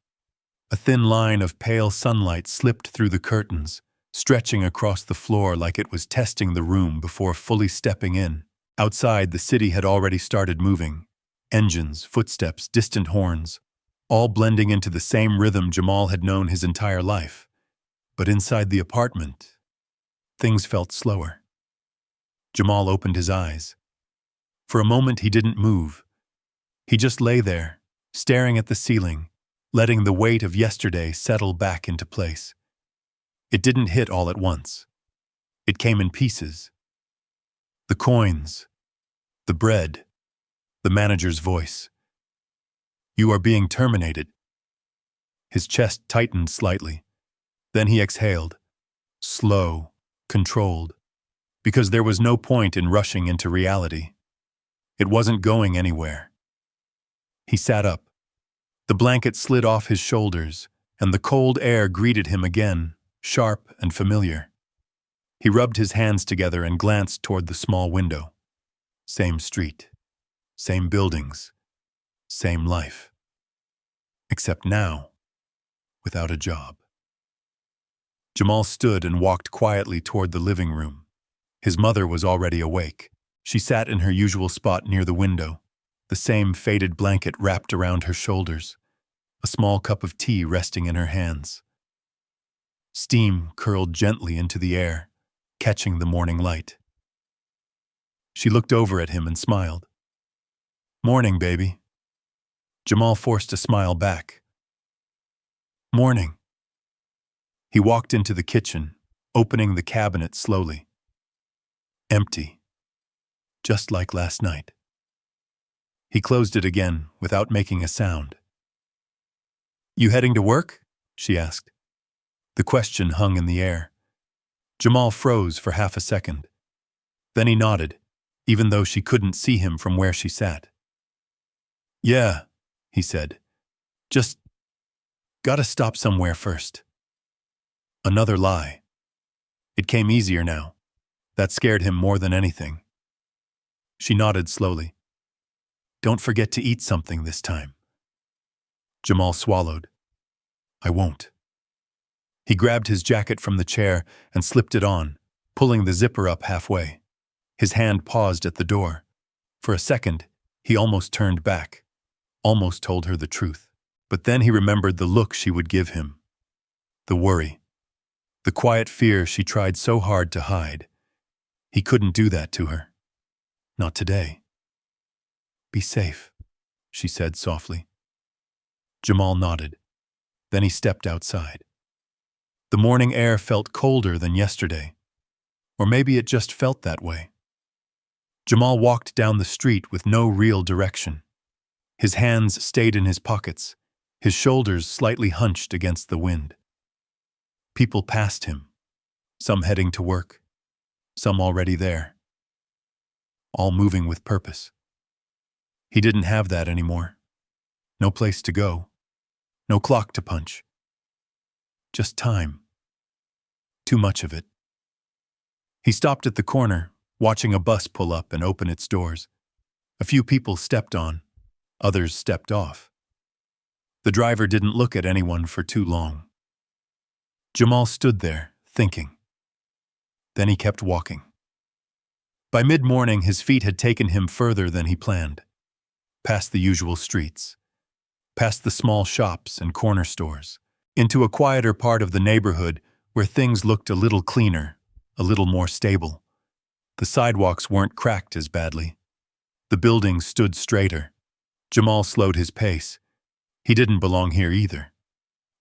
[SPEAKER 1] A thin line of pale sunlight slipped through the curtains, stretching across the floor like it was testing the room before fully stepping in. Outside, the city had already started moving. Engines, footsteps, distant horns, all blending into the same rhythm Jamal had known his entire life. But inside the apartment, things felt slower. Jamal opened his eyes. For a moment, he didn't move. He just lay there, staring at the ceiling, letting the weight of yesterday settle back into place. It didn't hit all at once. It came in pieces. The coins, the bread, the manager's voice. "You are being terminated." His chest tightened slightly. Then he exhaled, slow, controlled, because there was no point in rushing into reality. It wasn't going anywhere. He sat up. The blanket slid off his shoulders, and the cold air greeted him again, sharp and familiar. He rubbed his hands together and glanced toward the small window. Same street, same buildings, same life. Except now, without a job. Jamal stood and walked quietly toward the living room. His mother was already awake. She sat in her usual spot near the window, the same faded blanket wrapped around her shoulders, a small cup of tea resting in her hands. Steam curled gently into the air, catching the morning light. She looked over at him and smiled. "Morning, baby." Jamal forced a smile back. "Morning." He walked into the kitchen, opening the cabinet slowly. Empty. Just like last night. He closed it again without making a sound. "You heading to work?" she asked. The question hung in the air. Jamal froze for half a second. Then he nodded, even though she couldn't see him from where she sat. "Yeah," he said. "Just gotta stop somewhere first." Another lie. It came easier now. That scared him more than anything. She nodded slowly. "Don't forget to eat something this time." Jamal swallowed. "I won't." He grabbed his jacket from the chair and slipped it on, pulling the zipper up halfway. His hand paused at the door. For a second, he almost turned back, almost told her the truth. But then he remembered the look she would give him. The worry. The quiet fear she tried so hard to hide. He couldn't do that to her. Not today. "Be safe," she said softly. Jamal nodded. Then he stepped outside. The morning air felt colder than yesterday. Or maybe it just felt that way. Jamal walked down the street with no real direction. His hands stayed in his pockets, his shoulders slightly hunched against the wind. People passed him, some heading to work, some already there. All moving with purpose. He didn't have that anymore. No place to go. No clock to punch. Just time. Too much of it. He stopped at the corner, watching a bus pull up and open its doors. A few people stepped on. Others stepped off. The driver didn't look at anyone for too long. Jamal stood there, thinking. Then he kept walking. By mid-morning, his feet had taken him further than he planned. Past the usual streets. Past the small shops and corner stores. Into a quieter part of the neighborhood where things looked a little cleaner, a little more stable. The sidewalks weren't cracked as badly. The buildings stood straighter. Jamal slowed his pace. He didn't belong here either.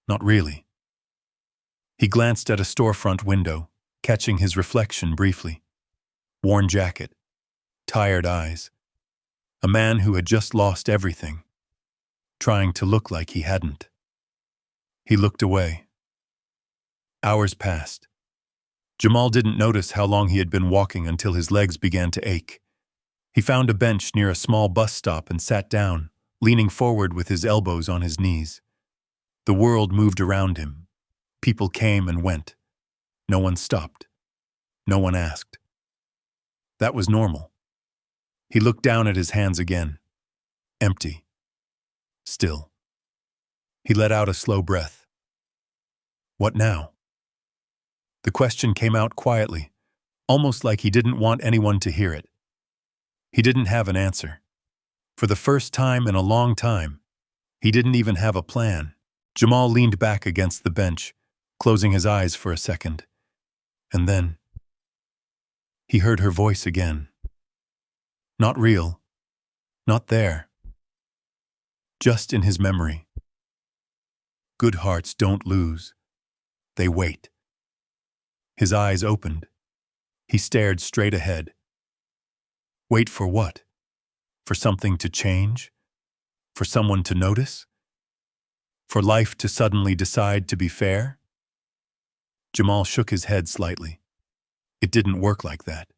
[SPEAKER 1] Not really. He glanced at a storefront window, catching his reflection briefly. Worn jacket. Tired eyes. A man who had just lost everything. Trying to look like he hadn't. He looked away. Hours passed. Jamal didn't notice how long he had been walking until his legs began to ache. He found a bench near a small bus stop and sat down, leaning forward with his elbows on his knees. The world moved around him. People came and went. No one stopped. No one asked. That was normal. He looked down at his hands again. Empty. Still. He let out a slow breath. What now? The question came out quietly, almost like he didn't want anyone to hear it. He didn't have an answer. For the first time in a long time, he didn't even have a plan. Jamal leaned back against the bench, closing his eyes for a second. And then, he heard her voice again. Not real. Not there. Just in his memory. Good hearts don't lose. They wait. His eyes opened. He stared straight ahead. Wait for what? For something to change? For someone to notice? For life to suddenly decide to be fair? Jamal shook his head slightly. It didn't work like that.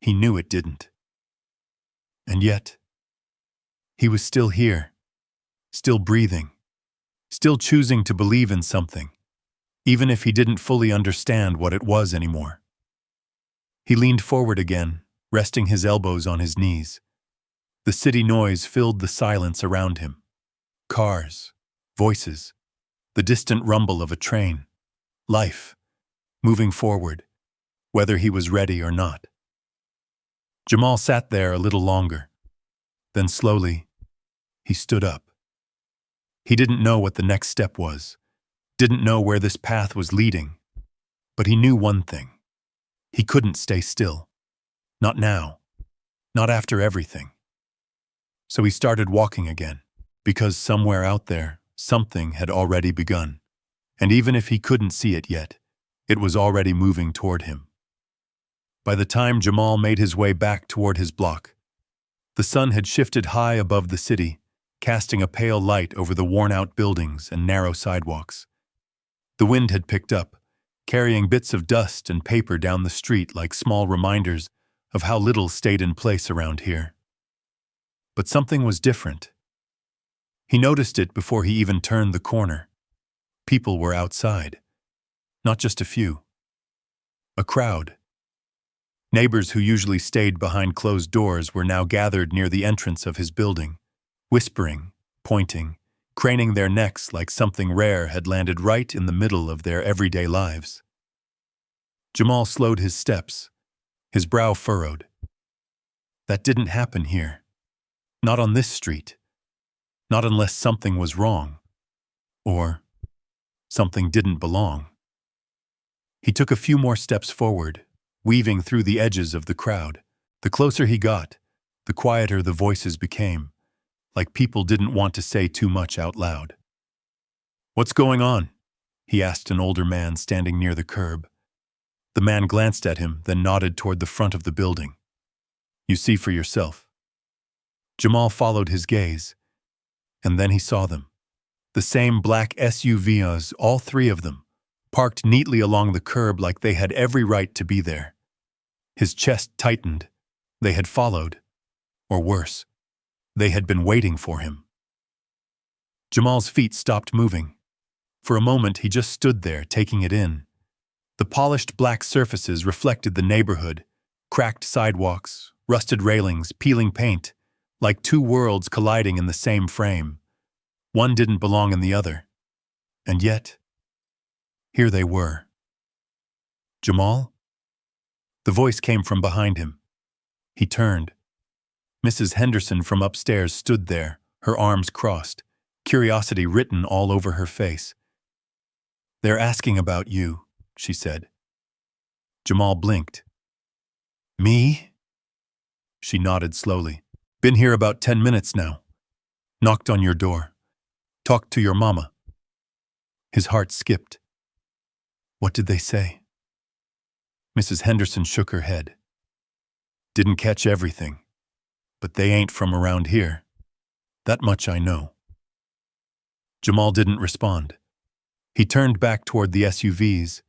[SPEAKER 1] He knew it didn't. And yet, he was still here, still breathing, still choosing to believe in something, even if he didn't fully understand what it was anymore. He leaned forward again, resting his elbows on his knees. The city noise filled the silence around him. Cars, voices, the distant rumble of a train. Life, moving forward, whether he was ready or not. Jamal sat there a little longer. Then slowly, he stood up. He didn't know what the next step was, didn't know where this path was leading, but he knew one thing. He couldn't stay still. Not now. Not after everything. So he started walking again, because somewhere out there, something had already begun. And even if he couldn't see it yet, it was already moving toward him. By the time Jamal made his way back toward his block, the sun had shifted high above the city, casting a pale light over the worn-out buildings and narrow sidewalks. The wind had picked up, carrying bits of dust and paper down the street like small reminders of how little stayed in place around here. But something was different. He noticed it before he even turned the corner. People were outside. Not just a few. A crowd. Neighbors who usually stayed behind closed doors were now gathered near the entrance of his building, whispering, pointing, craning their necks like something rare had landed right in the middle of their everyday lives. Jamal slowed his steps, his brow furrowed. That didn't happen here. Not on this street. Not unless something was wrong. Or something didn't belong. He took a few more steps forward, weaving through the edges of the crowd. The closer he got, the quieter the voices became, like people didn't want to say too much out loud. "What's going on?" he asked an older man standing near the curb. The man glanced at him, then nodded toward the front of the building. "You see for yourself." Jamal followed his gaze, and then he saw them. The same black SUVs, all three of them, parked neatly along the curb like they had every right to be there. His chest tightened. They had followed. Or worse, they had been waiting for him. Jamal's feet stopped moving. For a moment, he just stood there, taking it in. The polished black surfaces reflected the neighborhood, cracked sidewalks, rusted railings, peeling paint, like two worlds colliding in the same frame. One didn't belong in the other. And yet, here they were. "Jamal?" The voice came from behind him. He turned. Mrs. Henderson from upstairs stood there, her arms crossed, curiosity written all over her face. "They're asking about you," she said. Jamal blinked. "Me?" She nodded slowly. "Been here about 10 minutes now. Knocked on your door. Talked to your mama." His heart skipped. "What did they say?" Mrs. Henderson shook her head. "Didn't catch everything, but they ain't from around here. That much I know." Jamal didn't respond. He turned back toward the SUVs,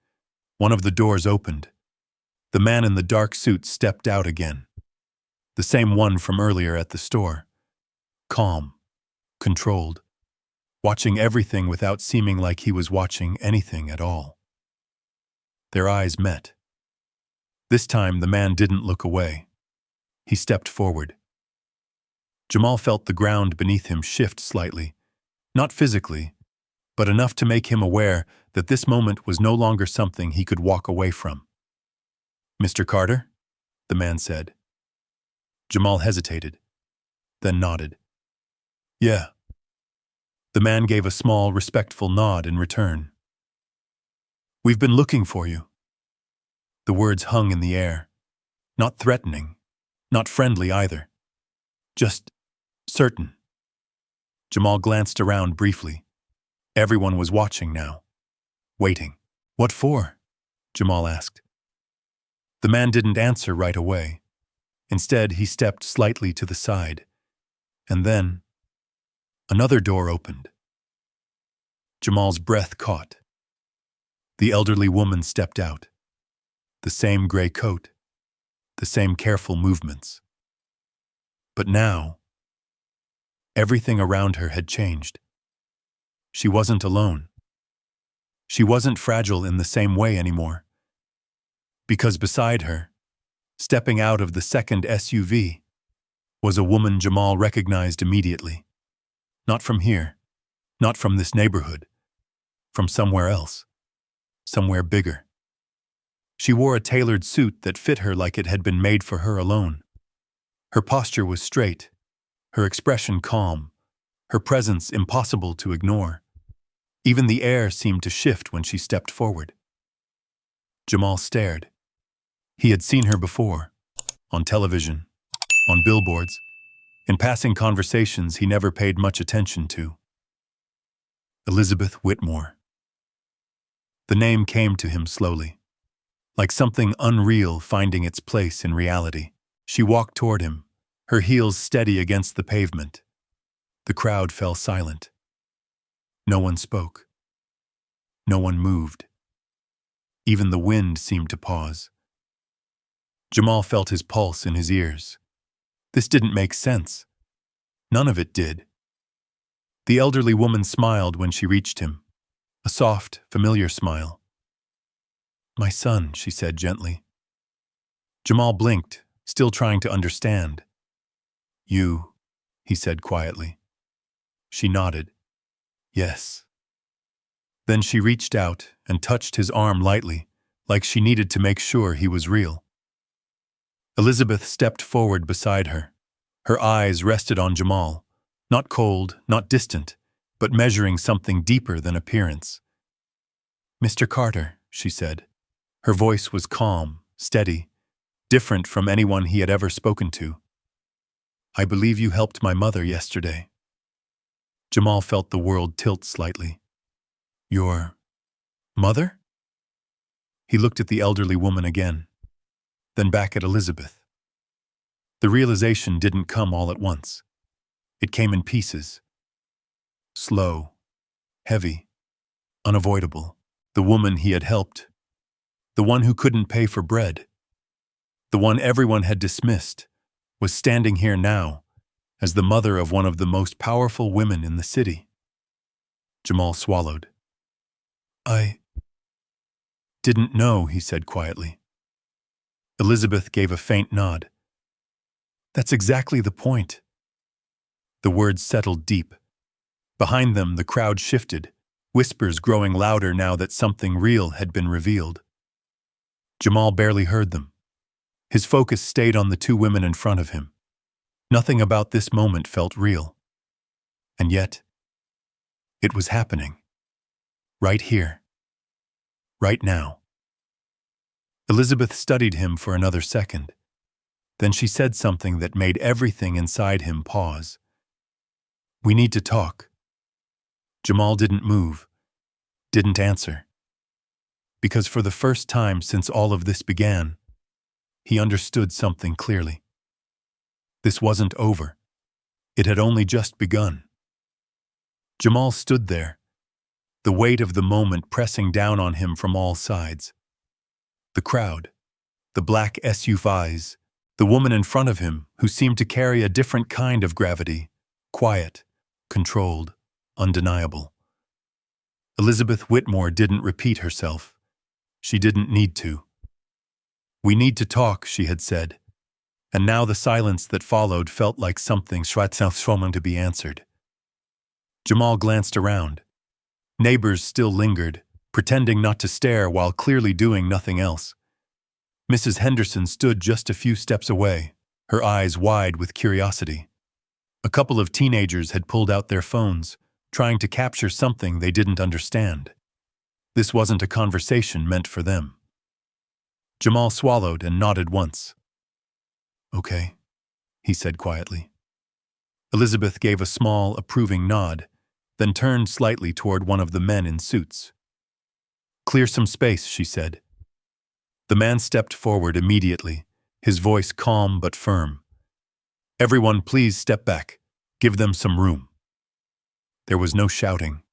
[SPEAKER 1] One of the doors opened. The man in the dark suit stepped out again. The same one from earlier at the store. Calm, controlled, watching everything without seeming like he was watching anything at all. Their eyes met. This time the man didn't look away. He stepped forward. Jamal felt the ground beneath him shift slightly, not physically, but enough to make him aware that this moment was no longer something he could walk away from. "Mr. Carter?" the man said. Jamal hesitated, then nodded. "Yeah." The man gave a small, respectful nod in return. "We've been looking for you." The words hung in the air, not threatening, not friendly either, just certain. Jamal glanced around briefly. Everyone was watching now, waiting. "What for?" Jamal asked. The man didn't answer right away. Instead, he stepped slightly to the side. And then, another door opened. Jamal's breath caught. The elderly woman stepped out. The same gray coat, the same careful movements. But now, everything around her had changed. She wasn't alone. She wasn't fragile in the same way anymore. Because beside her, stepping out of the second SUV, was a woman Jamal recognized immediately. Not from here, not from this neighborhood, from somewhere else, somewhere bigger. She wore a tailored suit that fit her like it had been made for her alone. Her posture was straight, her expression calm, her presence impossible to ignore. Even the air seemed to shift when she stepped forward. Jamal stared. He had seen her before, on television, on billboards, in passing conversations he never paid much attention to. Elizabeth Whitmore. The name came to him slowly, like something unreal finding its place in reality. She walked toward him, her heels steady against the pavement. The crowd fell silent. No one spoke. No one moved. Even the wind seemed to pause. Jamal felt his pulse in his ears. This didn't make sense. None of it did. The elderly woman smiled when she reached him, a soft, familiar smile. "My son," she said gently. Jamal blinked, still trying to understand. "You," he said quietly. She nodded. "Yes." Then she reached out and touched his arm lightly, like she needed to make sure he was real. Elizabeth stepped forward beside her. Her eyes rested on Jamal, not cold, not distant, but measuring something deeper than appearance. "Mr. Carter," she said. Her voice was calm, steady, different from anyone he had ever spoken to. "I believe you helped my mother yesterday." Jamal felt the world tilt slightly. "Your mother?" He looked at the elderly woman again, then back at Elizabeth. The realization didn't come all at once. It came in pieces. Slow, heavy, unavoidable. The woman he had helped. The one who couldn't pay for bread. The one everyone had dismissed, was standing here now as the mother of one of the most powerful women in the city. Jamal swallowed. "I didn't know," he said quietly. Elizabeth gave a faint nod. "That's exactly the point." The words settled deep. Behind them, the crowd shifted, whispers growing louder now that something real had been revealed. Jamal barely heard them. His focus stayed on the two women in front of him. Nothing about this moment felt real. And yet, it was happening. Right here. Right now. Elizabeth studied him for another second. Then she said something that made everything inside him pause. "We need to talk." Jamal didn't move, didn't answer. Because for the first time since all of this began, he understood something clearly. This wasn't over. It had only just begun. Jamal stood there, the weight of the moment pressing down on him from all sides. The crowd, the black SUVs, the woman in front of him who seemed to carry a different kind of gravity, quiet, controlled, undeniable. Elizabeth Whitmore didn't repeat herself. She didn't need to. "We need to talk," she had said, and now the silence that followed felt like something to be answered. Jamal glanced around. Neighbors still lingered, pretending not to stare while clearly doing nothing else. Mrs. Henderson stood just a few steps away, her eyes wide with curiosity. A couple of teenagers had pulled out their phones, trying to capture something they didn't understand. This wasn't a conversation meant for them. Jamal swallowed and nodded once. "Okay," he said quietly. Elizabeth gave a small, approving nod, then turned slightly toward one of the men in suits. "Clear some space," she said. The man stepped forward immediately, his voice calm but firm. "Everyone, please step back. Give them some room." There was no shouting,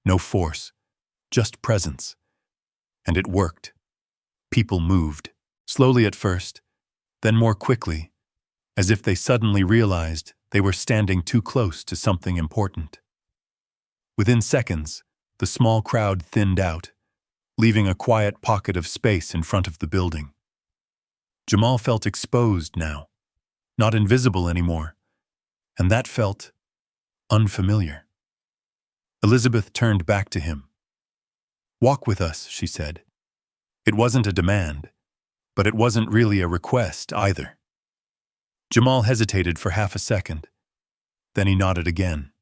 [SPEAKER 1] no force, just presence. And it worked. People moved, slowly at first, then more quickly, as if they suddenly realized they were standing too close to something important. Within seconds, the small crowd thinned out, leaving a quiet pocket of space in front of the building. Jamal felt exposed now, not invisible anymore, and that felt unfamiliar. Elizabeth turned back to him. "Walk with us," she said. It wasn't a demand, but it wasn't really a request either. Jamal hesitated for half a second. Then he nodded again.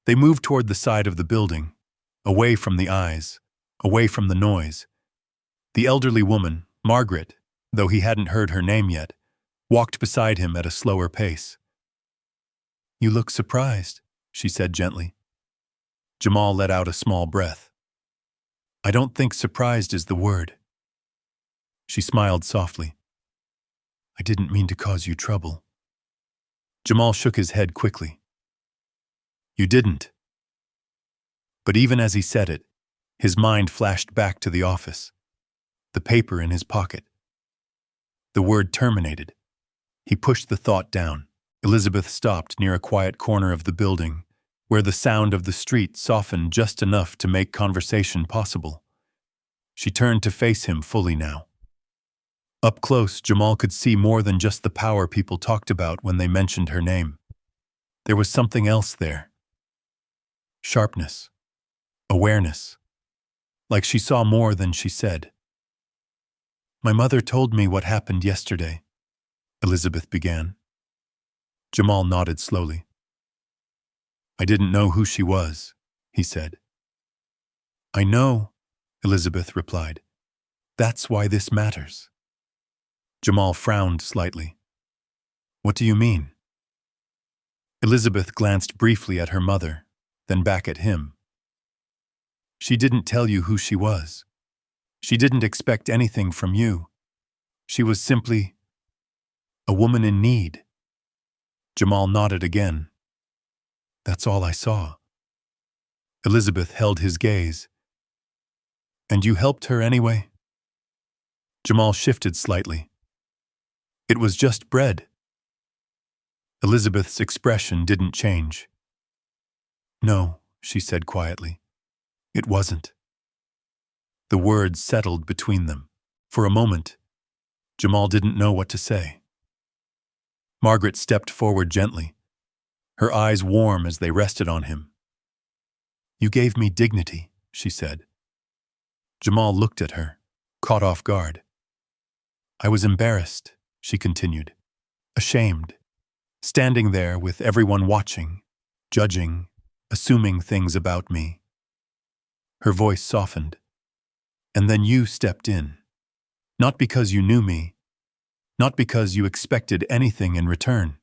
[SPEAKER 1] They moved toward the side of the building, away from the eyes, away from the noise. The elderly woman, Margaret, though he hadn't heard her name yet, walked beside him at a slower pace. "You look surprised," she said gently. Jamal let out a small breath. "I don't think surprised is the word." She smiled softly. "I didn't mean to cause you trouble." Jamal shook his head quickly. "You didn't." But even as he said it, his mind flashed back to the office, the paper in his pocket. The word terminated. He pushed the thought down. Elizabeth stopped near a quiet corner of the building, where the sound of the street softened just enough to make conversation possible. She turned to face him fully now. Up close, Jamal could see more than just the power people talked about when they mentioned her name. There was something else there. Sharpness. Awareness. Like she saw more than she said. "My mother told me what happened yesterday," Elizabeth began. Jamal nodded slowly. "I didn't know who she was," he said. "I know," Elizabeth replied. "That's why this matters." Jamal frowned slightly. "What do you mean?" Elizabeth glanced briefly at her mother, then back at him. "She didn't tell you who she was. She didn't expect anything from you. She was simply a woman in need." Jamal nodded again. "That's all I saw." Elizabeth held his gaze. "And you helped her anyway?" Jamal shifted slightly. "It was just bread." Elizabeth's expression didn't change. "No," she said quietly. "It wasn't." The words settled between them. For a moment, Jamal didn't know what to say. Margaret stepped forward gently, her eyes warm as they rested on him. "You gave me dignity," she said. Jamal looked at her, caught off guard. "I was embarrassed," she continued, "ashamed, standing there with everyone watching, judging, assuming things about me." Her voice softened. "And then you stepped in. Not because you knew me, not because you expected anything in return."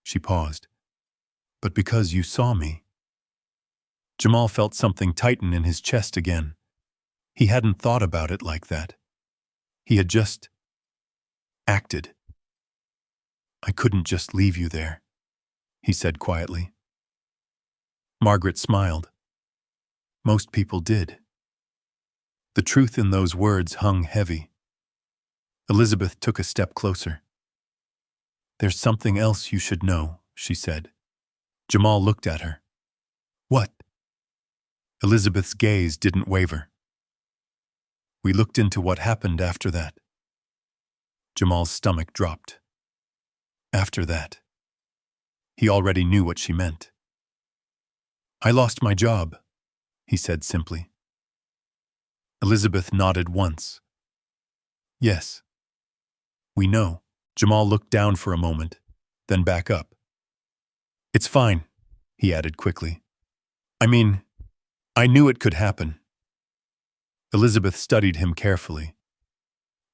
[SPEAKER 1] She paused. "But because you saw me." Jamal felt something tighten in his chest again. He hadn't thought about it like that. He had just acted. "I couldn't just leave you there," he said quietly. Margaret smiled. "Most people did." The truth in those words hung heavy. Elizabeth took a step closer. "There's something else you should know," she said. Jamal looked at her. "What?" Elizabeth's gaze didn't waver. "We looked into what happened after that." Jamal's stomach dropped. After that. He already knew what she meant. "I lost my job," he said simply. Elizabeth nodded once. "Yes. We know." Jamal looked down for a moment, then back up. "It's fine," he added quickly. "I mean, I knew it could happen." Elizabeth studied him carefully.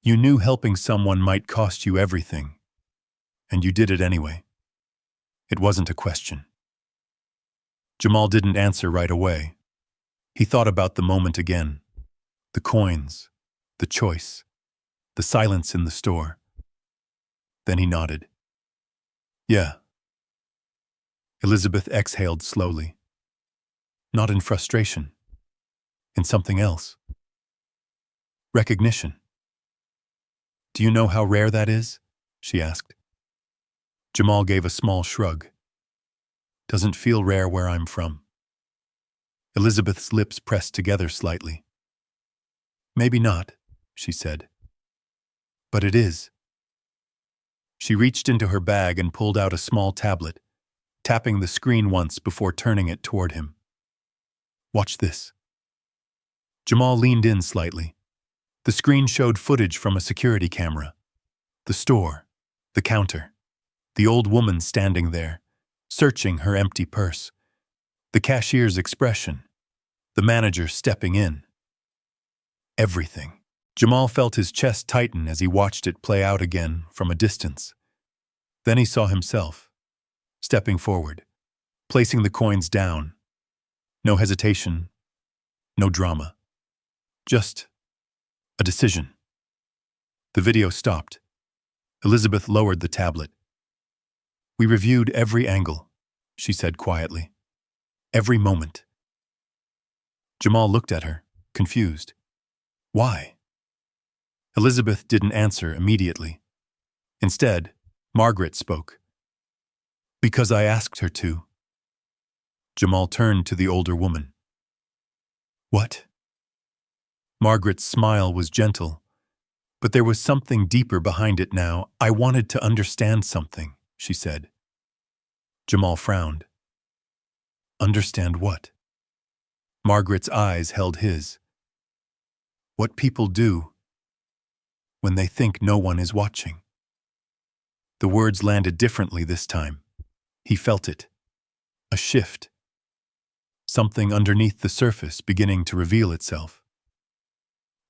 [SPEAKER 1] "You knew helping someone might cost you everything, and you did it anyway. It wasn't a question." Jamal didn't answer right away. He thought about the moment again. The coins, the choice, the silence in the store. Then he nodded. "Yeah." Elizabeth exhaled slowly. Not in frustration. In something else. Recognition. "Do you know how rare that is?" she asked. Jamal gave a small shrug. "Doesn't feel rare where I'm from." Elizabeth's lips pressed together slightly. "Maybe not," she said. "But it is." She reached into her bag and pulled out a small tablet, tapping the screen once before turning it toward him. "Watch this." Jamal leaned in slightly. The screen showed footage from a security camera. The store, the counter, the old woman standing there, searching her empty purse, the cashier's expression, the manager stepping in. Everything. Jamal felt his chest tighten as he watched it play out again from a distance. Then he saw himself, stepping forward, placing the coins down. No hesitation, no drama. Just a decision. The video stopped. Elizabeth lowered the tablet. "We reviewed every angle," she said quietly. "Every moment." Jamal looked at her, confused. "Why?" Elizabeth didn't answer immediately. Instead, Margaret spoke. "Because I asked her to." Jamal turned to the older woman. "What?" Margaret's smile was gentle, but there was something deeper behind it now. "I wanted to understand something," she said. Jamal frowned. "Understand what?" Margaret's eyes held his. "What people do when they think no one is watching." The words landed differently this time. He felt it. A shift. Something underneath the surface beginning to reveal itself.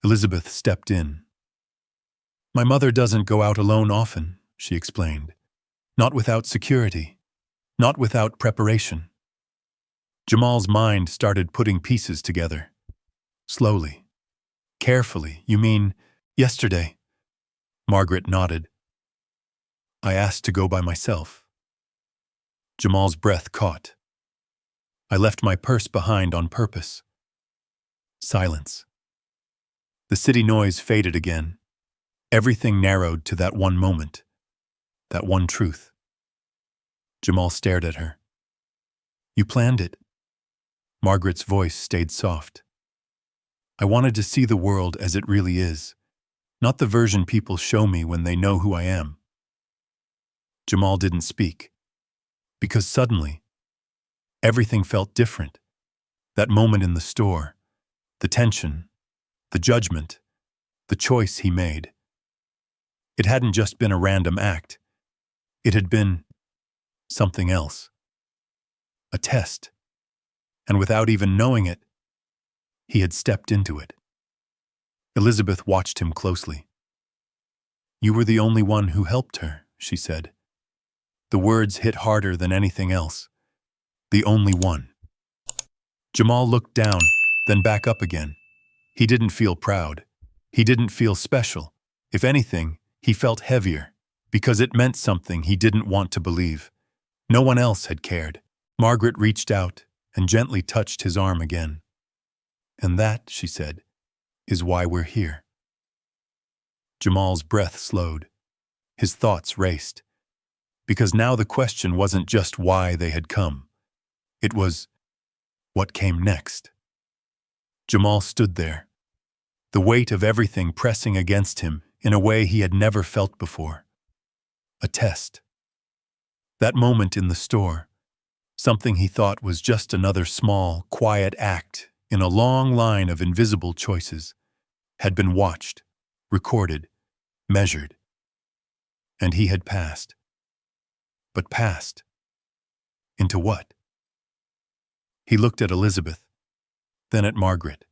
[SPEAKER 1] Elizabeth stepped in. "My mother doesn't go out alone often," she explained. "Not without security. Not without preparation." Jamal's mind started putting pieces together. Slowly. "Carefully, you mean yesterday?" Margaret nodded. "I asked to go by myself." Jamal's breath caught. "I left my purse behind on purpose." Silence. The city noise faded again. Everything narrowed to that one moment. That one truth. Jamal stared at her. "You planned it?" Margaret's voice stayed soft. "I wanted to see the world as it really is, not the version people show me when they know who I am." Jamal didn't speak. Because suddenly, everything felt different. That moment in the store, the tension, the judgment, the choice he made. It hadn't just been a random act. It had been something else. A test. And without even knowing it, he had stepped into it. Elizabeth watched him closely. "You were the only one who helped her," she said. The words hit harder than anything else. The only one. Jamal looked down, then back up again. He didn't feel proud. He didn't feel special. If anything, he felt heavier, because it meant something he didn't want to believe. No one else had cared. Margaret reached out and gently touched his arm again. "And that," she said, is why we're here. Jamal's breath slowed. His thoughts raced. Because now the question wasn't just why they had come. It was, what came next? Jamal stood there, the weight of everything pressing against him in a way he had never felt before. A test. That moment in the store, something he thought was just another small, quiet act in a long line of invisible choices, had been watched, recorded, measured. And he had passed. But passed. Into what? He looked at Elizabeth, then at Margaret,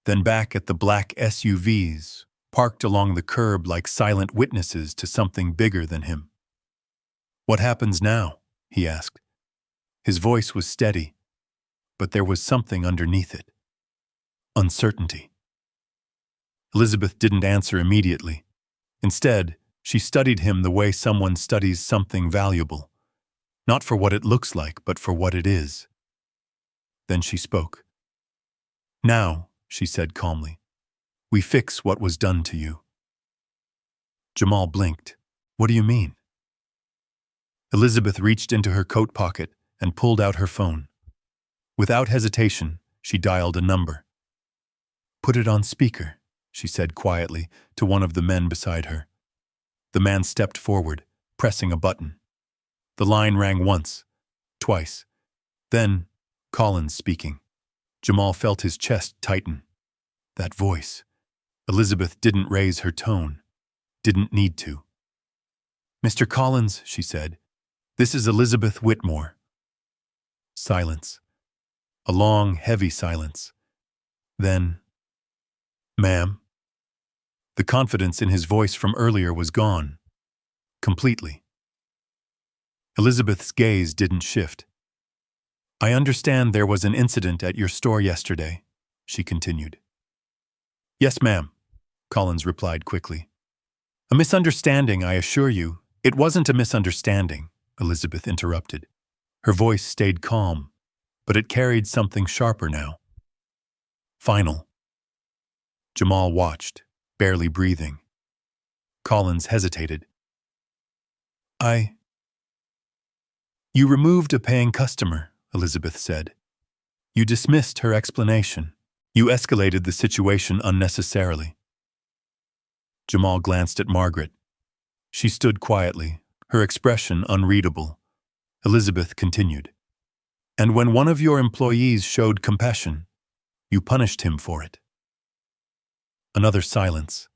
[SPEAKER 1] then back at the black SUVs parked along the curb like silent witnesses to something bigger than him. What happens now? He asked. His voice was steady, but there was something underneath it. Uncertainty. Elizabeth didn't answer immediately. Instead, she studied him the way someone studies something valuable, not for what it looks like, but for what it is. Then she spoke. Now, she said calmly, we fix what was done to you. Jamal blinked. What do you mean? Elizabeth reached into her coat pocket and pulled out her phone. Without hesitation, she dialed a number. Put it on speaker, she said quietly to one of the men beside her. The man stepped forward, pressing a button. The line rang once, twice. Then, Collins speaking. Jamal felt his chest tighten. That voice. Elizabeth didn't raise her tone. Didn't need to. Mr. Collins, she said, this is Elizabeth Whitmore. Silence. A long, heavy silence. Then, ma'am. The confidence in his voice from earlier was gone. Completely. Elizabeth's gaze didn't shift. I understand there was an incident at your store yesterday, she continued. Yes, ma'am, Collins replied quickly. A misunderstanding, I assure you. It wasn't a misunderstanding, Elizabeth interrupted. Her voice stayed calm, but it carried something sharper now. Final. Jamal watched, barely breathing. Collins hesitated. You removed a paying customer, Elizabeth said. You dismissed her explanation. You escalated the situation unnecessarily. Jamal glanced at Margaret. She stood quietly, her expression unreadable. Elizabeth continued. And when one of your employees showed compassion, you punished him for it. Another silence.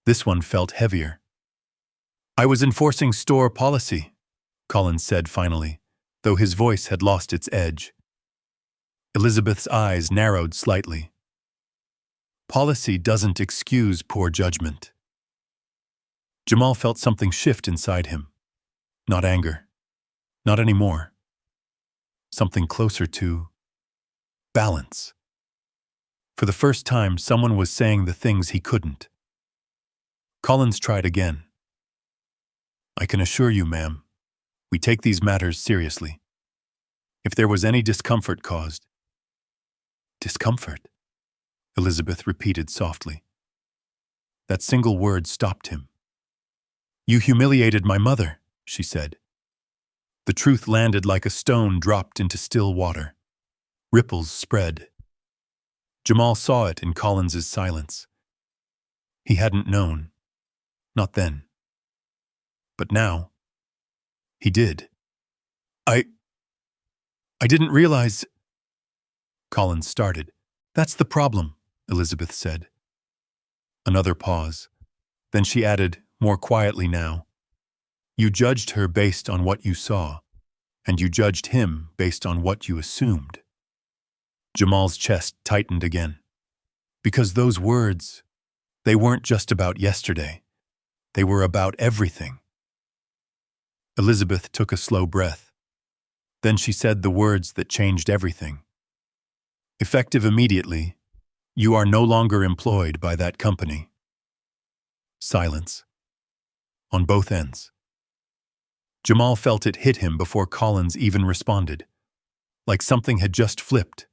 [SPEAKER 1] This one felt heavier. I was enforcing store policy, Collins said finally, though his voice had lost its edge. Elizabeth's eyes narrowed slightly. Policy doesn't excuse poor judgment. Jamal felt something shift inside him. Not anger. Not anymore. Something closer to balance. For the first time, someone was saying the things he couldn't. Collins tried again. I can assure you, ma'am, we take these matters seriously. If there was any discomfort caused... Discomfort? Elizabeth repeated softly. That single word stopped him. You humiliated my mother, she said. The truth landed like a stone dropped into still water. Ripples spread. Jamal saw it in Collins's silence. He hadn't known. Not then. But now, he did. I didn't realize... Collins started. That's the problem, Elizabeth said. Another pause. Then she added, more quietly now, you judged her based on what you saw, and you judged him based on what you assumed. Jamal's chest tightened again. Because those words, they weren't just about yesterday. They were about everything. Elizabeth took a slow breath. Then she said the words that changed everything. Effective immediately, you are no longer employed by that company. Silence. On both ends. Jamal felt it hit him before Collins even responded. Like something had just flipped.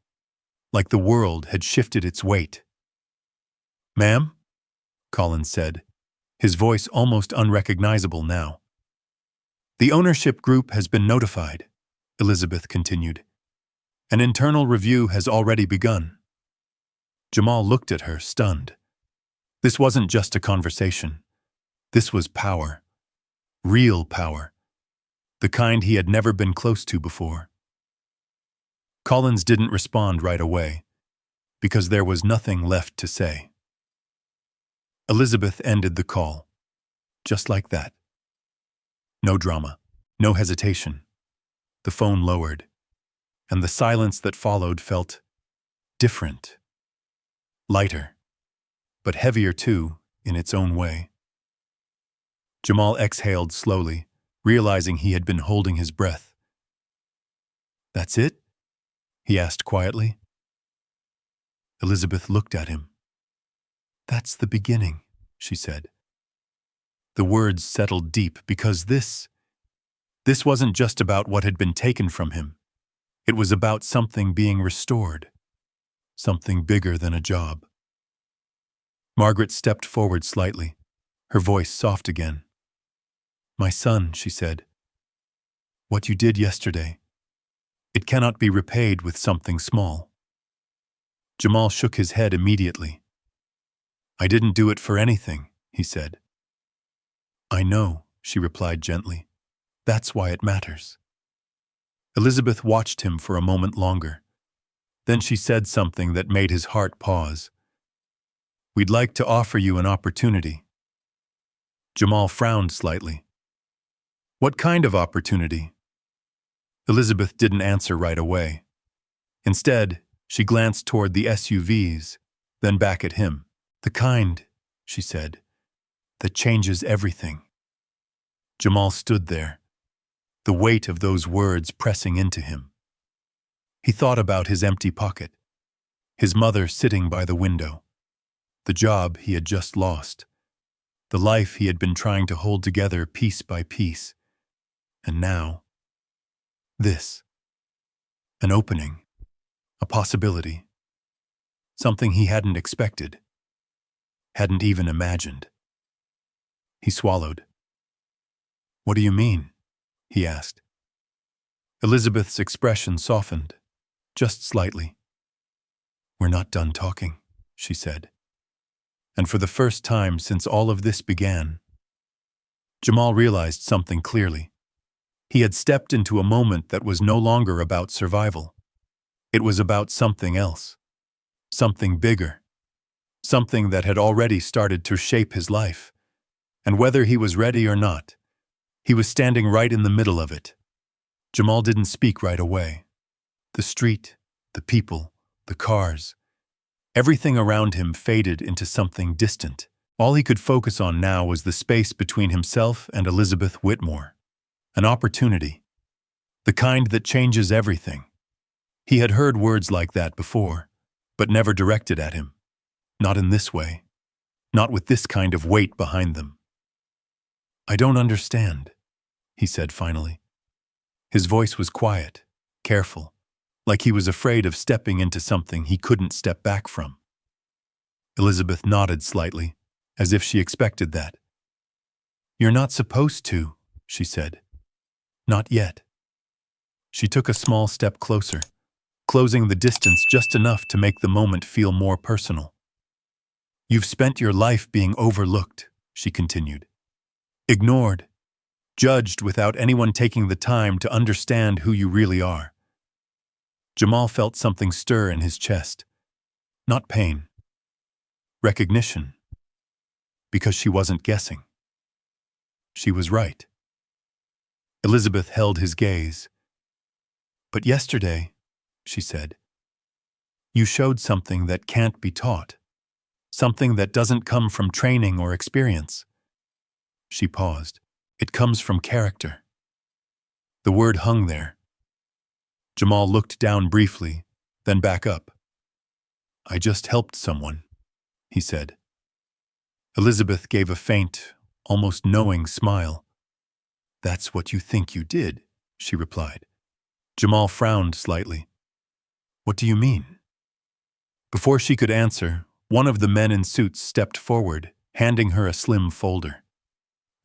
[SPEAKER 1] Like the world had shifted its weight. Ma'am? Collins said, his voice almost unrecognizable now. The ownership group has been notified, Elizabeth continued. An internal review has already begun. Jamal looked at her, stunned. This wasn't just a conversation. This was power. Real power. The kind he had never been close to before. Collins didn't respond right away, because there was nothing left to say. Elizabeth ended the call, just like that. No drama, no hesitation. The phone lowered, and the silence that followed felt different. Lighter, but heavier too, in its own way. Jamal exhaled slowly, realizing he had been holding his breath. That's it? He asked quietly. Elizabeth looked at him. That's the beginning, she said. The words settled deep because this wasn't just about what had been taken from him. It was about something being restored, something bigger than a job. Margaret stepped forward slightly, her voice soft again. My son, she said, what you did yesterday, it cannot be repaid with something small. Jamal shook his head immediately. I didn't do it for anything, he said. I know, she replied gently. That's why it matters. Elizabeth watched him for a moment longer. Then she said something that made his heart pause. We'd like to offer you an opportunity. Jamal frowned slightly. What kind of opportunity? Elizabeth didn't answer right away. Instead, she glanced toward the SUVs, then back at him. The kind, she said, that changes everything. Jamal stood there, the weight of those words pressing into him. He thought about his empty pocket, his mother sitting by the window, the job he had just lost, the life he had been trying to hold together piece by piece. And now, this. An opening, a possibility, something he hadn't expected, hadn't even imagined. He swallowed. What do you mean? He asked. Elizabeth's expression softened, just slightly. We're not done talking, she said. And for the first time since all of this began, Jamal realized something clearly. He had stepped into a moment that was no longer about survival. It was about something else, something bigger, something that had already started to shape his life. And whether he was ready or not, he was standing right in the middle of it. Jamal didn't speak right away. The street, the people, the cars, everything around him faded into something distant. All he could focus on now was the space between himself and Elizabeth Whitmore. An opportunity. The kind that changes everything. He had heard words like that before, but never directed at him. Not in this way. Not with this kind of weight behind them. I don't understand, he said finally. His voice was quiet, careful, like he was afraid of stepping into something he couldn't step back from. Elizabeth nodded slightly, as if she expected that. You're not supposed to, she said. Not yet. She took a small step closer, closing the distance just enough to make the moment feel more personal. You've spent your life being overlooked, she continued. Ignored, judged without anyone taking the time to understand who you really are. Jamal felt something stir in his chest. Not pain. Recognition. Because she wasn't guessing. She was right. Elizabeth held his gaze. But yesterday, she said, you showed something that can't be taught. Something that doesn't come from training or experience. She paused. It comes from character. The word hung there. Jamal looked down briefly, then back up. I just helped someone, he said. Elizabeth gave a faint, almost knowing smile. That's what you think you did, she replied. Jamal frowned slightly. What do you mean? Before she could answer, One of the men in suits stepped forward, handing her a slim folder.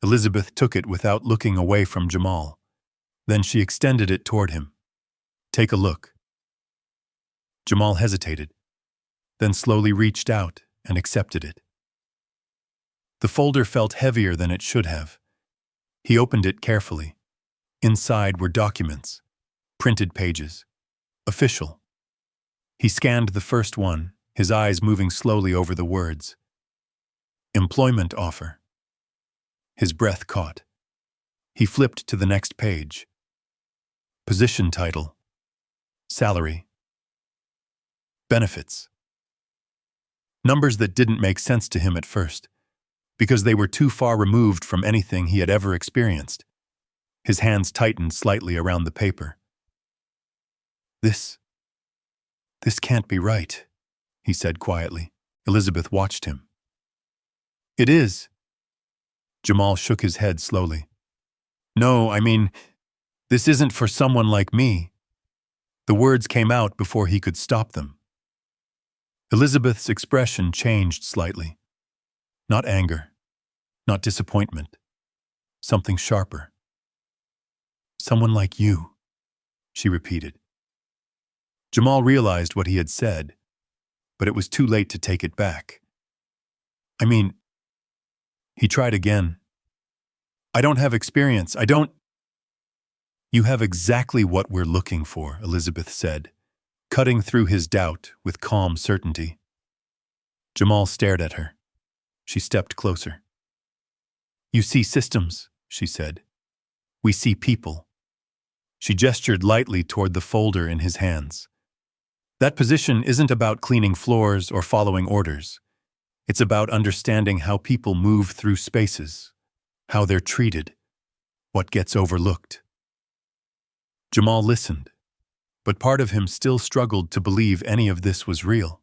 [SPEAKER 1] Elizabeth took it without looking away from Jamal. Then she extended it toward him. "Take a look." Jamal hesitated, then slowly reached out and accepted it. The folder felt heavier than it should have. He opened it carefully. Inside were documents, printed pages, official. He scanned the first one, his eyes moving slowly over the words. Employment offer. His breath caught. He flipped to the next page. Position title. Salary. Benefits. Numbers that didn't make sense to him at first, because they were too far removed from anything he had ever experienced. His hands tightened slightly around the paper. This can't be right, he said quietly. Elizabeth watched him. It is. Jamal shook his head slowly. No, I mean, this isn't for someone like me. The words came out before he could stop them. Elizabeth's expression changed slightly. Not anger, not disappointment, something sharper. Someone like you, she repeated. Jamal realized what he had said, but it was too late to take it back. I mean, he tried again. I don't have experience. You have exactly what we're looking for, Elizabeth said, cutting through his doubt with calm certainty. Jamal stared at her. She stepped closer. You see systems, she said. We see people. She gestured lightly toward the folder in his hands. That position isn't about cleaning floors or following orders. It's about understanding how people move through spaces, how they're treated, what gets overlooked. Jamal listened, but part of him still struggled to believe any of this was real.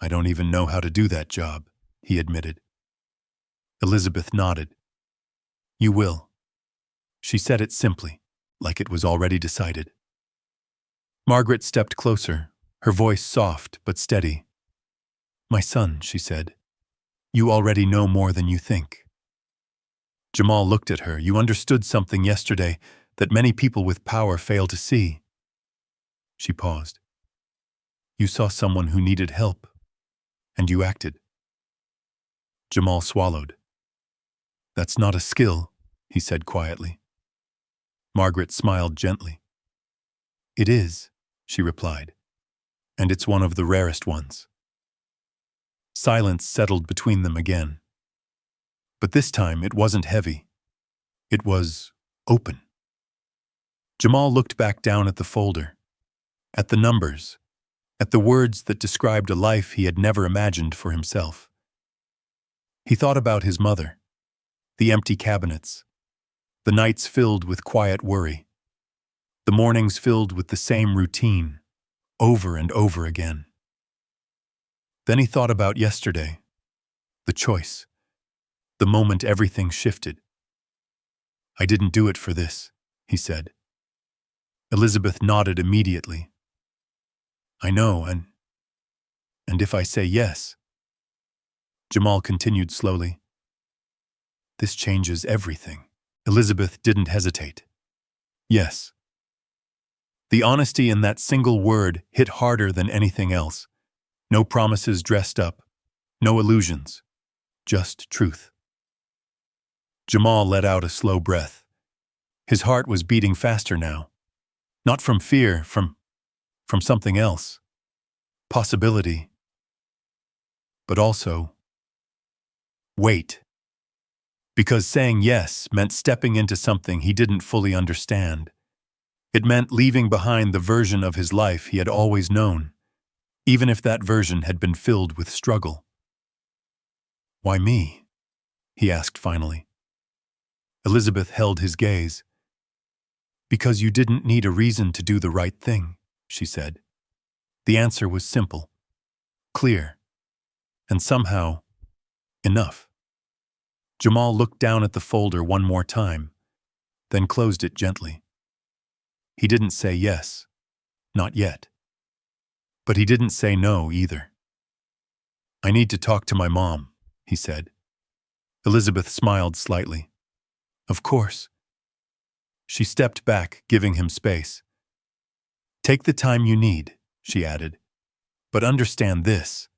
[SPEAKER 1] I don't even know how to do that job, he admitted. Elizabeth nodded. You will. She said it simply, like it was already decided. Margaret stepped closer, her voice soft but steady. My son, she said, you already know more than you think. Jamal looked at her. You understood something yesterday that many people with power fail to see. She paused. You saw someone who needed help, and you acted. Jamal swallowed. That's not a skill, he said quietly. Margaret smiled gently. It is, she replied, and it's one of the rarest ones. Silence settled between them again. But this time it wasn't heavy. It was open. Jamal looked back down at the folder, at the numbers, at the words that described a life he had never imagined for himself. He thought about his mother, the empty cabinets, the nights filled with quiet worry, the mornings filled with the same routine, over and over again. Then he thought about yesterday, the choice, the moment everything shifted. I didn't do it for this, he said. Elizabeth nodded immediately. I know, and if I say yes, Jamal continued slowly, this changes everything. Elizabeth didn't hesitate. Yes. The honesty in that single word hit harder than anything else. No promises dressed up, no illusions, just truth. Jamal let out a slow breath. His heart was beating faster now. Not from fear, from something else. Possibility. But also, wait. Because saying yes meant stepping into something he didn't fully understand. It meant leaving behind the version of his life he had always known, even if that version had been filled with struggle. Why me? He asked finally. Elizabeth held his gaze. Because you didn't need a reason to do the right thing, she said. The answer was simple, clear, and somehow enough. Jamal looked down at the folder one more time, then closed it gently. He didn't say yes, not yet. But he didn't say no either. I need to talk to my mom, he said. Elizabeth smiled slightly. Of course. She stepped back, giving him space. Take the time you need, she added. But understand this.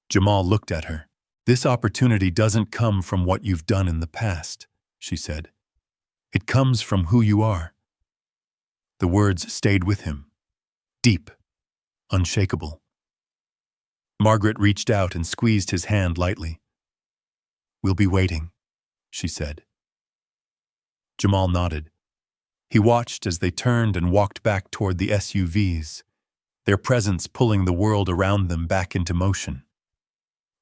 [SPEAKER 1] Jamal looked at her. This opportunity doesn't come from what you've done in the past, she said. It comes from who you are. The words stayed with him. Deep, unshakable. Margaret reached out and squeezed his hand lightly. We'll be waiting, she said. Jamal nodded. He watched as they turned and walked back toward the SUVs, their presence pulling the world around them back into motion.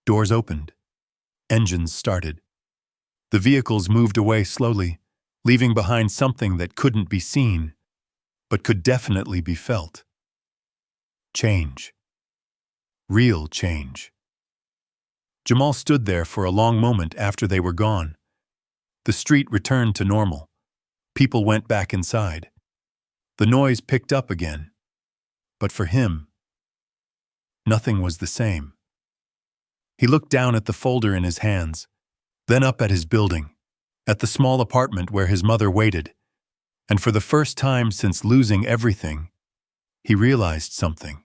[SPEAKER 1] Doors opened. Engines started. The vehicles moved away slowly, leaving behind something that couldn't be seen, but could definitely be felt. Change. Real change. Jamal stood there for a long moment after they were gone. The street returned to normal. People went back inside. The noise picked up again. But for him, nothing was the same. He looked down at the folder in his hands, then up at his building, at the small apartment where his mother waited, and for the first time since losing everything, he realized something.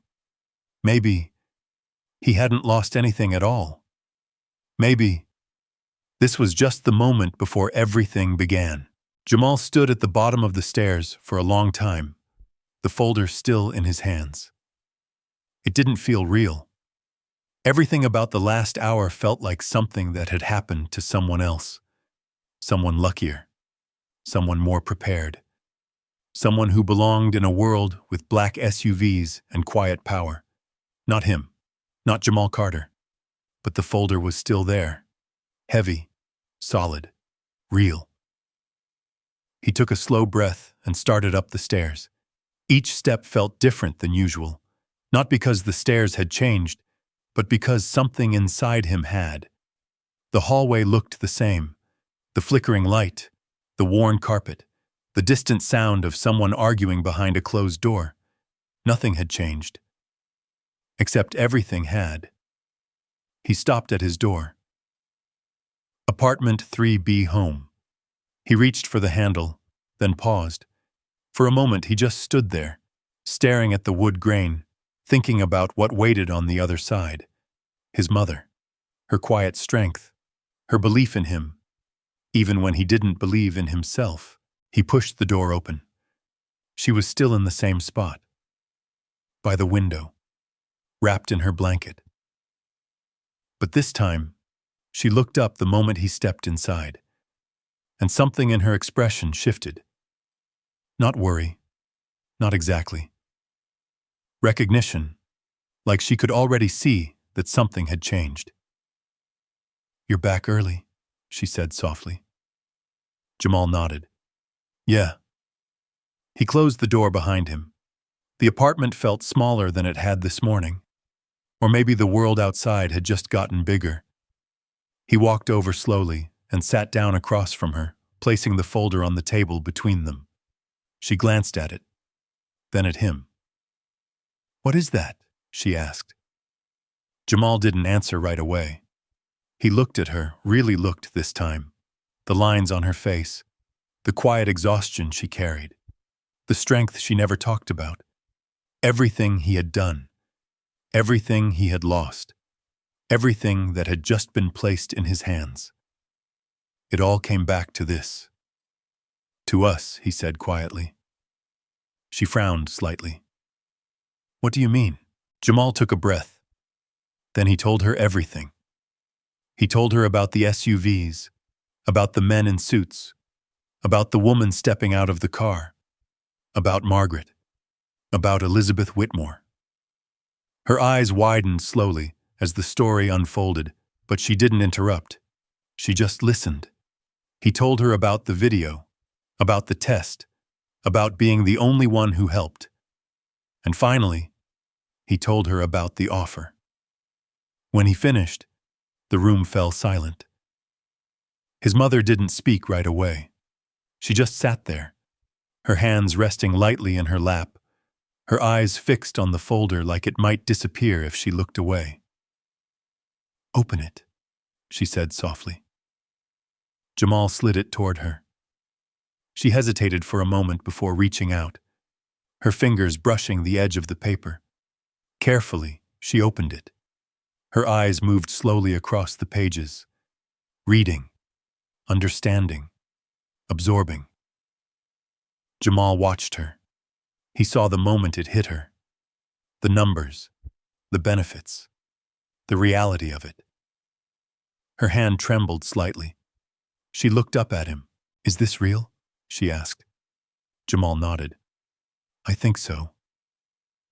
[SPEAKER 1] Maybe he hadn't lost anything at all. Maybe this was just the moment before everything began. Jamal stood at the bottom of the stairs for a long time, the folder still in his hands. It didn't feel real. Everything about the last hour felt like something that had happened to someone else. Someone luckier. Someone more prepared. Someone who belonged in a world with black SUVs and quiet power. Not him. Not Jamal Carter. But the folder was still there. Heavy. Solid. Real. He took a slow breath and started up the stairs. Each step felt different than usual. Not because the stairs had changed, but because something inside him had. The hallway looked the same. The flickering light, the worn carpet, the distant sound of someone arguing behind a closed door. Nothing had changed. Except everything had. He stopped at his door. Apartment 3B home. He reached for the handle, then paused. For a moment he just stood there, staring at the wood grain, thinking about what waited on the other side. His mother, her quiet strength, her belief in him. Even when he didn't believe in himself, he pushed the door open. She was still in the same spot, by the window, wrapped in her blanket. But this time, she looked up the moment he stepped inside, and something in her expression shifted. Not worry, not exactly. Recognition, like she could already see that something had changed. You're back early, she said softly. Jamal nodded. Yeah. He closed the door behind him. The apartment felt smaller than it had this morning. Or maybe the world outside had just gotten bigger. He walked over slowly and sat down across from her, placing the folder on the table between them. She glanced at it, then at him. What is that? She asked. Jamal didn't answer right away. He looked at her, really looked this time. The lines on her face, the quiet exhaustion she carried, the strength she never talked about. Everything he had done, everything he had lost, everything that had just been placed in his hands. It all came back to this. To us, he said quietly. She frowned slightly. What do you mean? Jamal took a breath. Then he told her everything. He told her about the SUVs, about the men in suits, about the woman stepping out of the car, about Margaret, about Elizabeth Whitmore. Her eyes widened slowly as the story unfolded, but she didn't interrupt. She just listened. He told her about the video, about the test, about being the only one who helped. And finally, he told her about the offer. When he finished, the room fell silent. His mother didn't speak right away. She just sat there, her hands resting lightly in her lap, her eyes fixed on the folder like it might disappear if she looked away. Open it, she said softly. Jamal slid it toward her. She hesitated for a moment before reaching out, her fingers brushing the edge of the paper. Carefully, she opened it. Her eyes moved slowly across the pages, reading, understanding, absorbing. Jamal watched her. He saw the moment it hit her. The numbers, the benefits, the reality of it. Her hand trembled slightly. She looked up at him. Is this real? She asked. Jamal nodded. I think so.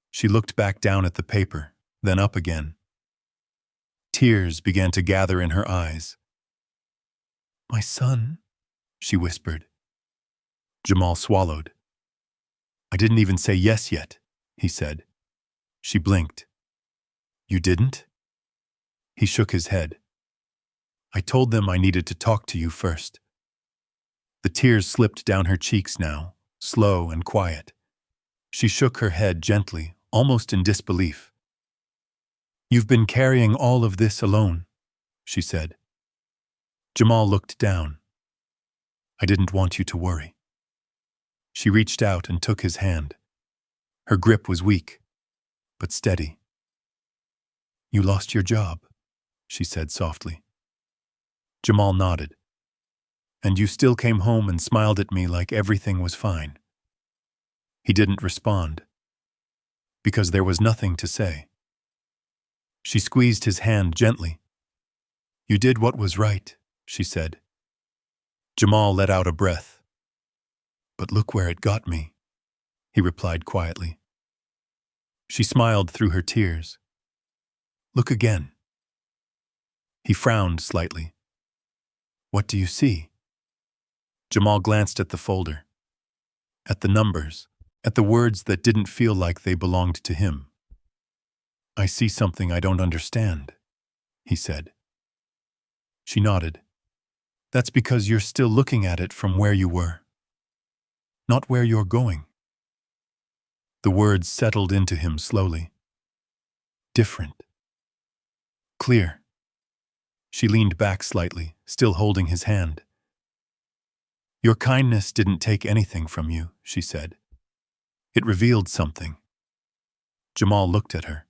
[SPEAKER 1] She looked back down at the paper, then up again. Tears began to gather in her eyes. My son, she whispered. Jamal swallowed. I didn't even say yes yet, he said. She blinked. You didn't? He shook his head. I told them I needed to talk to you first. The tears slipped down her cheeks now, slow and quiet. She shook her head gently, almost in disbelief. You've been carrying all of this alone, she said. Jamal looked down. I didn't want you to worry. She reached out and took his hand. Her grip was weak, but steady. You lost your job, she said softly. Jamal nodded. And you still came home and smiled at me like everything was fine. He didn't respond, because there was nothing to say. She squeezed his hand gently. You did what was right, she said. Jamal let out a breath. But look where it got me, he replied quietly. She smiled through her tears. Look again. He frowned slightly. What do you see? Jamal glanced at the folder, at the numbers, at the words that didn't feel like they belonged to him. I see something I don't understand, he said. She nodded. That's because you're still looking at it from where you were, not where you're going. The words settled into him slowly. Different. Clear. She leaned back slightly, still holding his hand. Your kindness didn't take anything from you, she said. It revealed something. Jamal looked at her.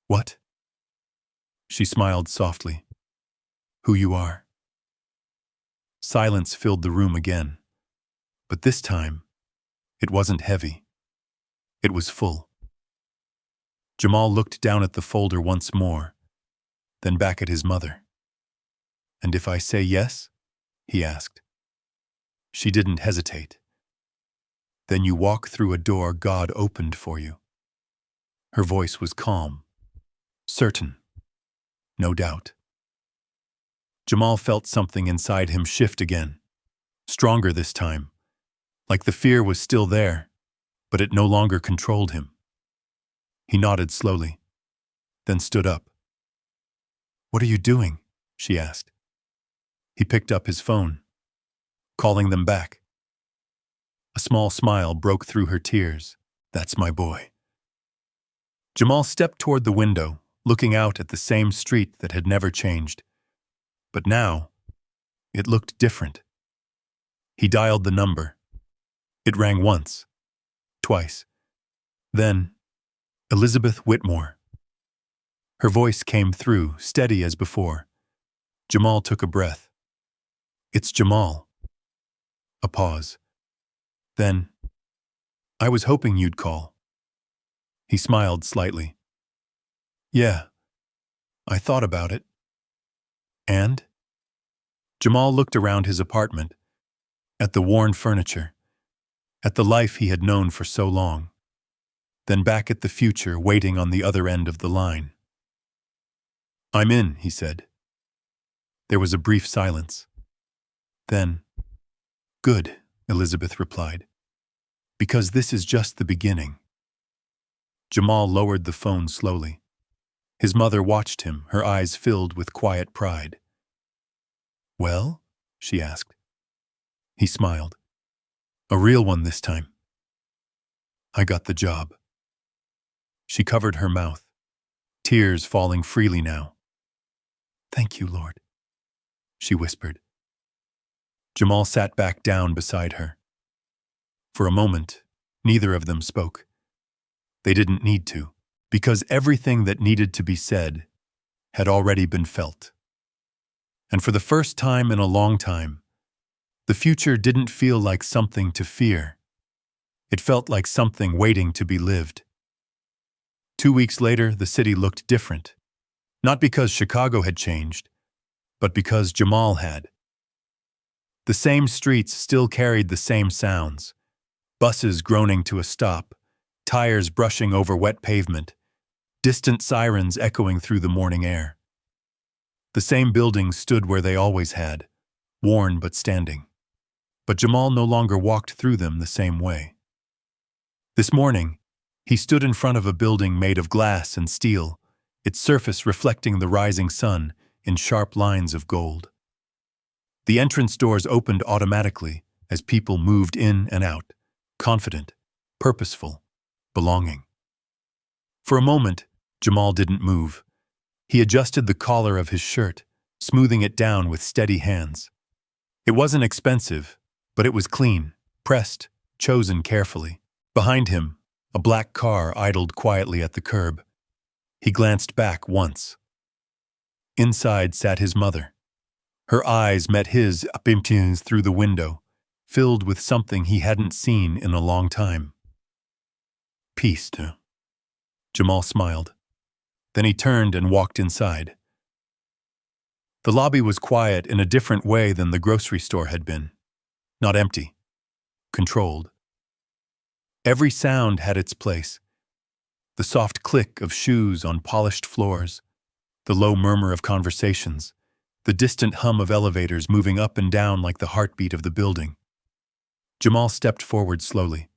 [SPEAKER 1] What? She smiled softly. Who you are. Silence filled the room again. But this time, it wasn't heavy. It was full. Jamal looked down at the folder once more, then back at his mother. And if I say yes? He asked. She didn't hesitate. Then you walk through a door God opened for you. Her voice was calm, certain, no doubt. Jamal felt something inside him shift again, stronger this time, like the fear was still there, but it no longer controlled him. He nodded slowly, then stood up. What are you doing? She asked. He picked up his phone, calling them back. A small smile broke through her tears. That's my boy. Jamal stepped toward the window, looking out at the same street that had never changed. But now, it looked different. He dialed the number. It rang once, twice. Then, Elizabeth Whitmore. Her voice came through, steady as before. Jamal took a breath. It's Jamal. A pause. Then, I was hoping you'd call. He smiled slightly. Yeah, I thought about it. And? Jamal looked around his apartment, at the worn furniture, at the life he had known for so long, then back at the future waiting on the other end of the line. I'm in, he said. There was a brief silence. Then, good, Elizabeth replied, because this is just the beginning. Jamal lowered the phone slowly. His mother watched him, her eyes filled with quiet pride. Well? She asked. He smiled. A real one this time. I got the job. She covered her mouth, tears falling freely now. Thank you, Lord, she whispered. Jamal sat back down beside her. For a moment, neither of them spoke. They didn't need to, because everything that needed to be said had already been felt. And for the first time in a long time, the future didn't feel like something to fear. It felt like something waiting to be lived. 2 weeks later, the city looked different. Not because Chicago had changed, but because Jamal had. The same streets still carried the same sounds. Buses groaning to a stop, tires brushing over wet pavement, distant sirens echoing through the morning air. The same buildings stood where they always had, worn but standing. But Jamal no longer walked through them the same way. This morning, he stood in front of a building made of glass and steel, its surface reflecting the rising sun in sharp lines of gold. The entrance doors opened automatically as people moved in and out, confident, purposeful, belonging. For a moment, Jamal didn't move. He adjusted the collar of his shirt, smoothing it down with steady hands. It wasn't expensive, but it was clean, pressed, chosen carefully. Behind him, a black car idled quietly at the curb. He glanced back once. Inside sat his mother. Her eyes met his through the window, filled with something he hadn't seen in a long time. Peace, too. Jamal smiled. Then he turned and walked inside. The lobby was quiet in a different way than the grocery store had been. Not empty. Controlled. Every sound had its place. The soft click of shoes on polished floors, the low murmur of conversations, the distant hum of elevators moving up and down like the heartbeat of the building. Jamal stepped forward slowly.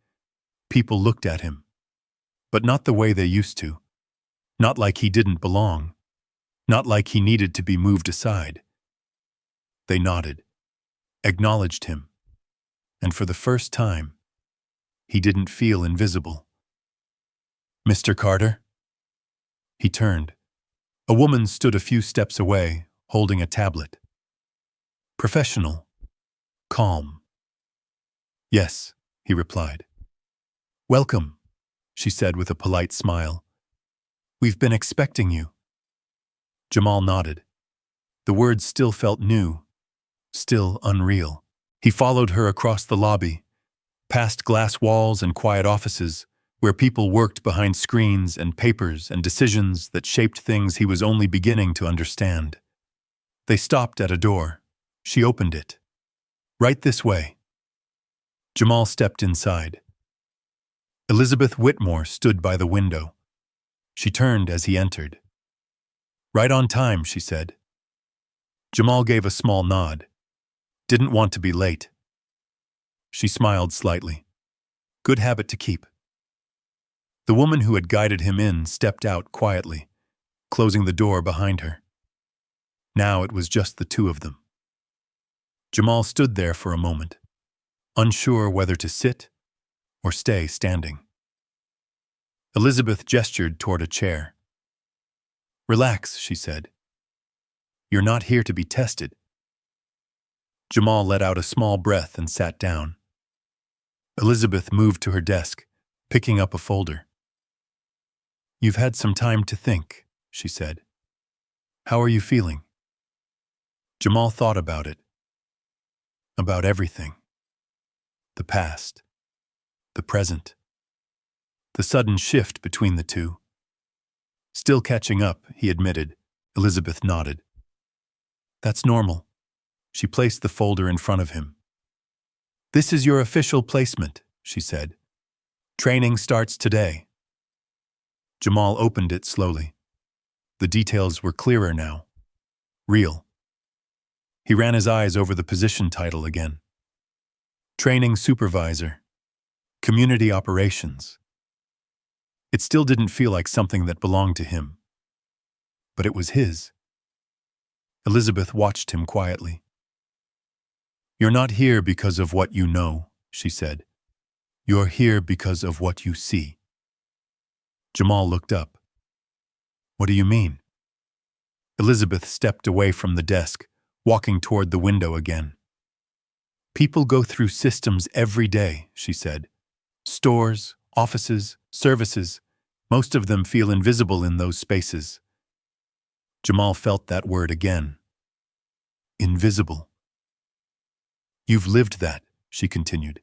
[SPEAKER 1] People looked at him. But not the way they used to. Not like he didn't belong. Not like he needed to be moved aside. They nodded, acknowledged him. And for the first time, he didn't feel invisible. Mr. Carter? He turned. A woman stood a few steps away, holding a tablet. Professional. Calm. Yes, he replied. Welcome, she said with a polite smile. We've been expecting you. Jamal nodded. The words still felt new, still unreal. He followed her across the lobby, past glass walls and quiet offices, where people worked behind screens and papers and decisions that shaped things he was only beginning to understand. They stopped at a door. She opened it. Right this way. Jamal stepped inside. Elizabeth Whitmore stood by the window. She turned as he entered. Right on time, she said. Jamal gave a small nod. Didn't want to be late. She smiled slightly. Good habit to keep. The woman who had guided him in stepped out quietly, closing the door behind her. Now it was just the two of them. Jamal stood there for a moment, unsure whether to sit or stay standing. Elizabeth gestured toward a chair. Relax, she said. You're not here to be tested. Jamal let out a small breath and sat down. Elizabeth moved to her desk, picking up a folder. You've had some time to think, she said. How are you feeling? Jamal thought about it. About everything. The past. The present. The sudden shift between the two. Still catching up, he admitted. Elizabeth nodded. That's normal. She placed the folder in front of him. This is your official placement, she said. Training starts today. Jamal opened it slowly. The details were clearer now. Real. He ran his eyes over the position title again. Training Supervisor. Community Operations. It still didn't feel like something that belonged to him. But it was his. Elizabeth watched him quietly. You're not here because of what you know, she said. You're here because of what you see. Jamal looked up. What do you mean? Elizabeth stepped away from the desk, walking toward the window again. People go through systems every day, she said. Stores, offices, services. Most of them feel invisible in those spaces. Jamal felt that word again. Invisible. You've lived that, she continued.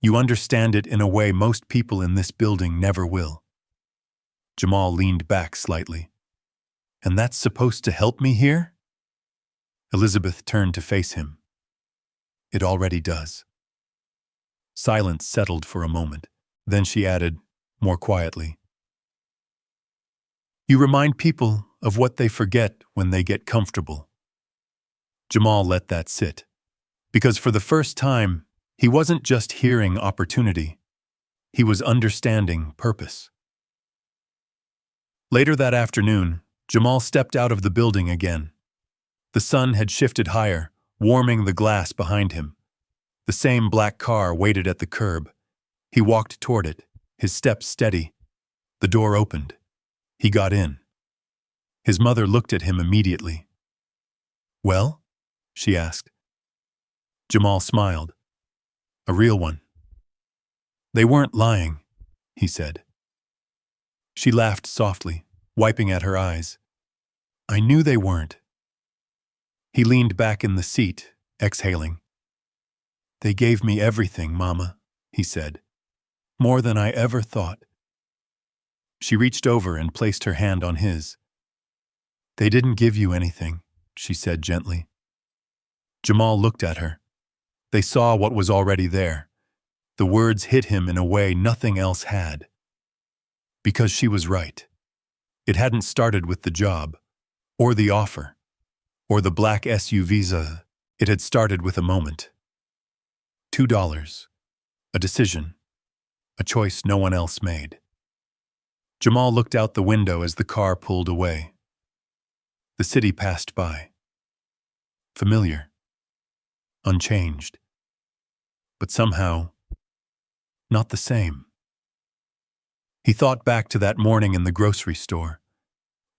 [SPEAKER 1] You understand it in a way most people in this building never will. Jamal leaned back slightly. And that's supposed to help me here? Elizabeth turned to face him. It already does. Silence settled for a moment. Then she added, more quietly, you remind people of what they forget when they get comfortable. Jamal let that sit, because for the first time, he wasn't just hearing opportunity, he was understanding purpose. Later that afternoon, Jamal stepped out of the building again. The sun had shifted higher, warming the glass behind him. The same black car waited at the curb. He walked toward it, his steps steady. The door opened. He got in. His mother looked at him immediately. Well? She asked. Jamal smiled. A real one. They weren't lying, he said. She laughed softly, wiping at her eyes. I knew they weren't. He leaned back in the seat, exhaling. They gave me everything, Mama, he said. More than I ever thought. She reached over and placed her hand on his. They didn't give you anything, she said gently. Jamal looked at her. They saw what was already there. The words hit him in a way nothing else had. Because she was right. It hadn't started with the job, or the offer, or the black SUVs. It had started with a moment. $2. A decision. A choice no one else made. Jamal looked out the window as the car pulled away. The city passed by. Familiar. Unchanged. But somehow, not the same. He thought back to that morning in the grocery store.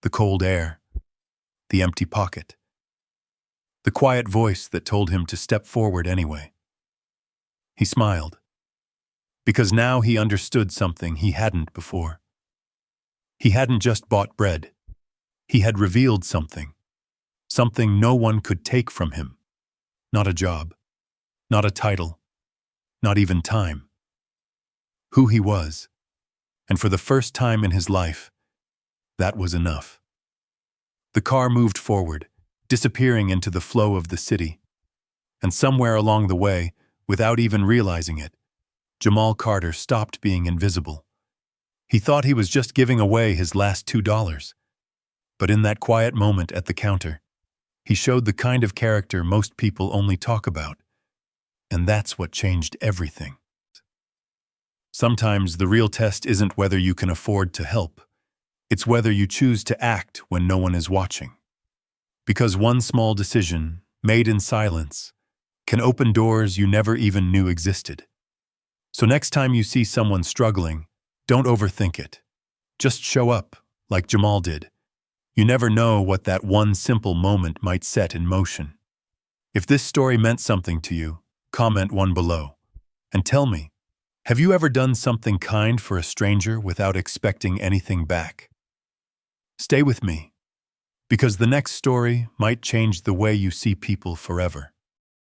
[SPEAKER 1] The cold air. The empty pocket. The quiet voice that told him to step forward anyway. He smiled. Because now he understood something he hadn't before. He hadn't just bought bread. He had revealed something. Something no one could take from him. Not a job. Not a title. Not even time. Who he was. And for the first time in his life, that was enough. The car moved forward, disappearing into the flow of the city. And somewhere along the way, without even realizing it, Jamal Carter stopped being invisible. He thought he was just giving away his last $2. But in that quiet moment at the counter, he showed the kind of character most people only talk about. And that's what changed everything. Sometimes the real test isn't whether you can afford to help. It's whether you choose to act when no one is watching. Because one small decision, made in silence, can open doors you never even knew existed. So next time you see someone struggling, don't overthink it. Just show up, like Jamal did. You never know what that one simple moment might set in motion. If this story meant something to you, comment one below. And tell me, have you ever done something kind for a stranger without expecting anything back? Stay with me, because the next story might change the way you see people forever.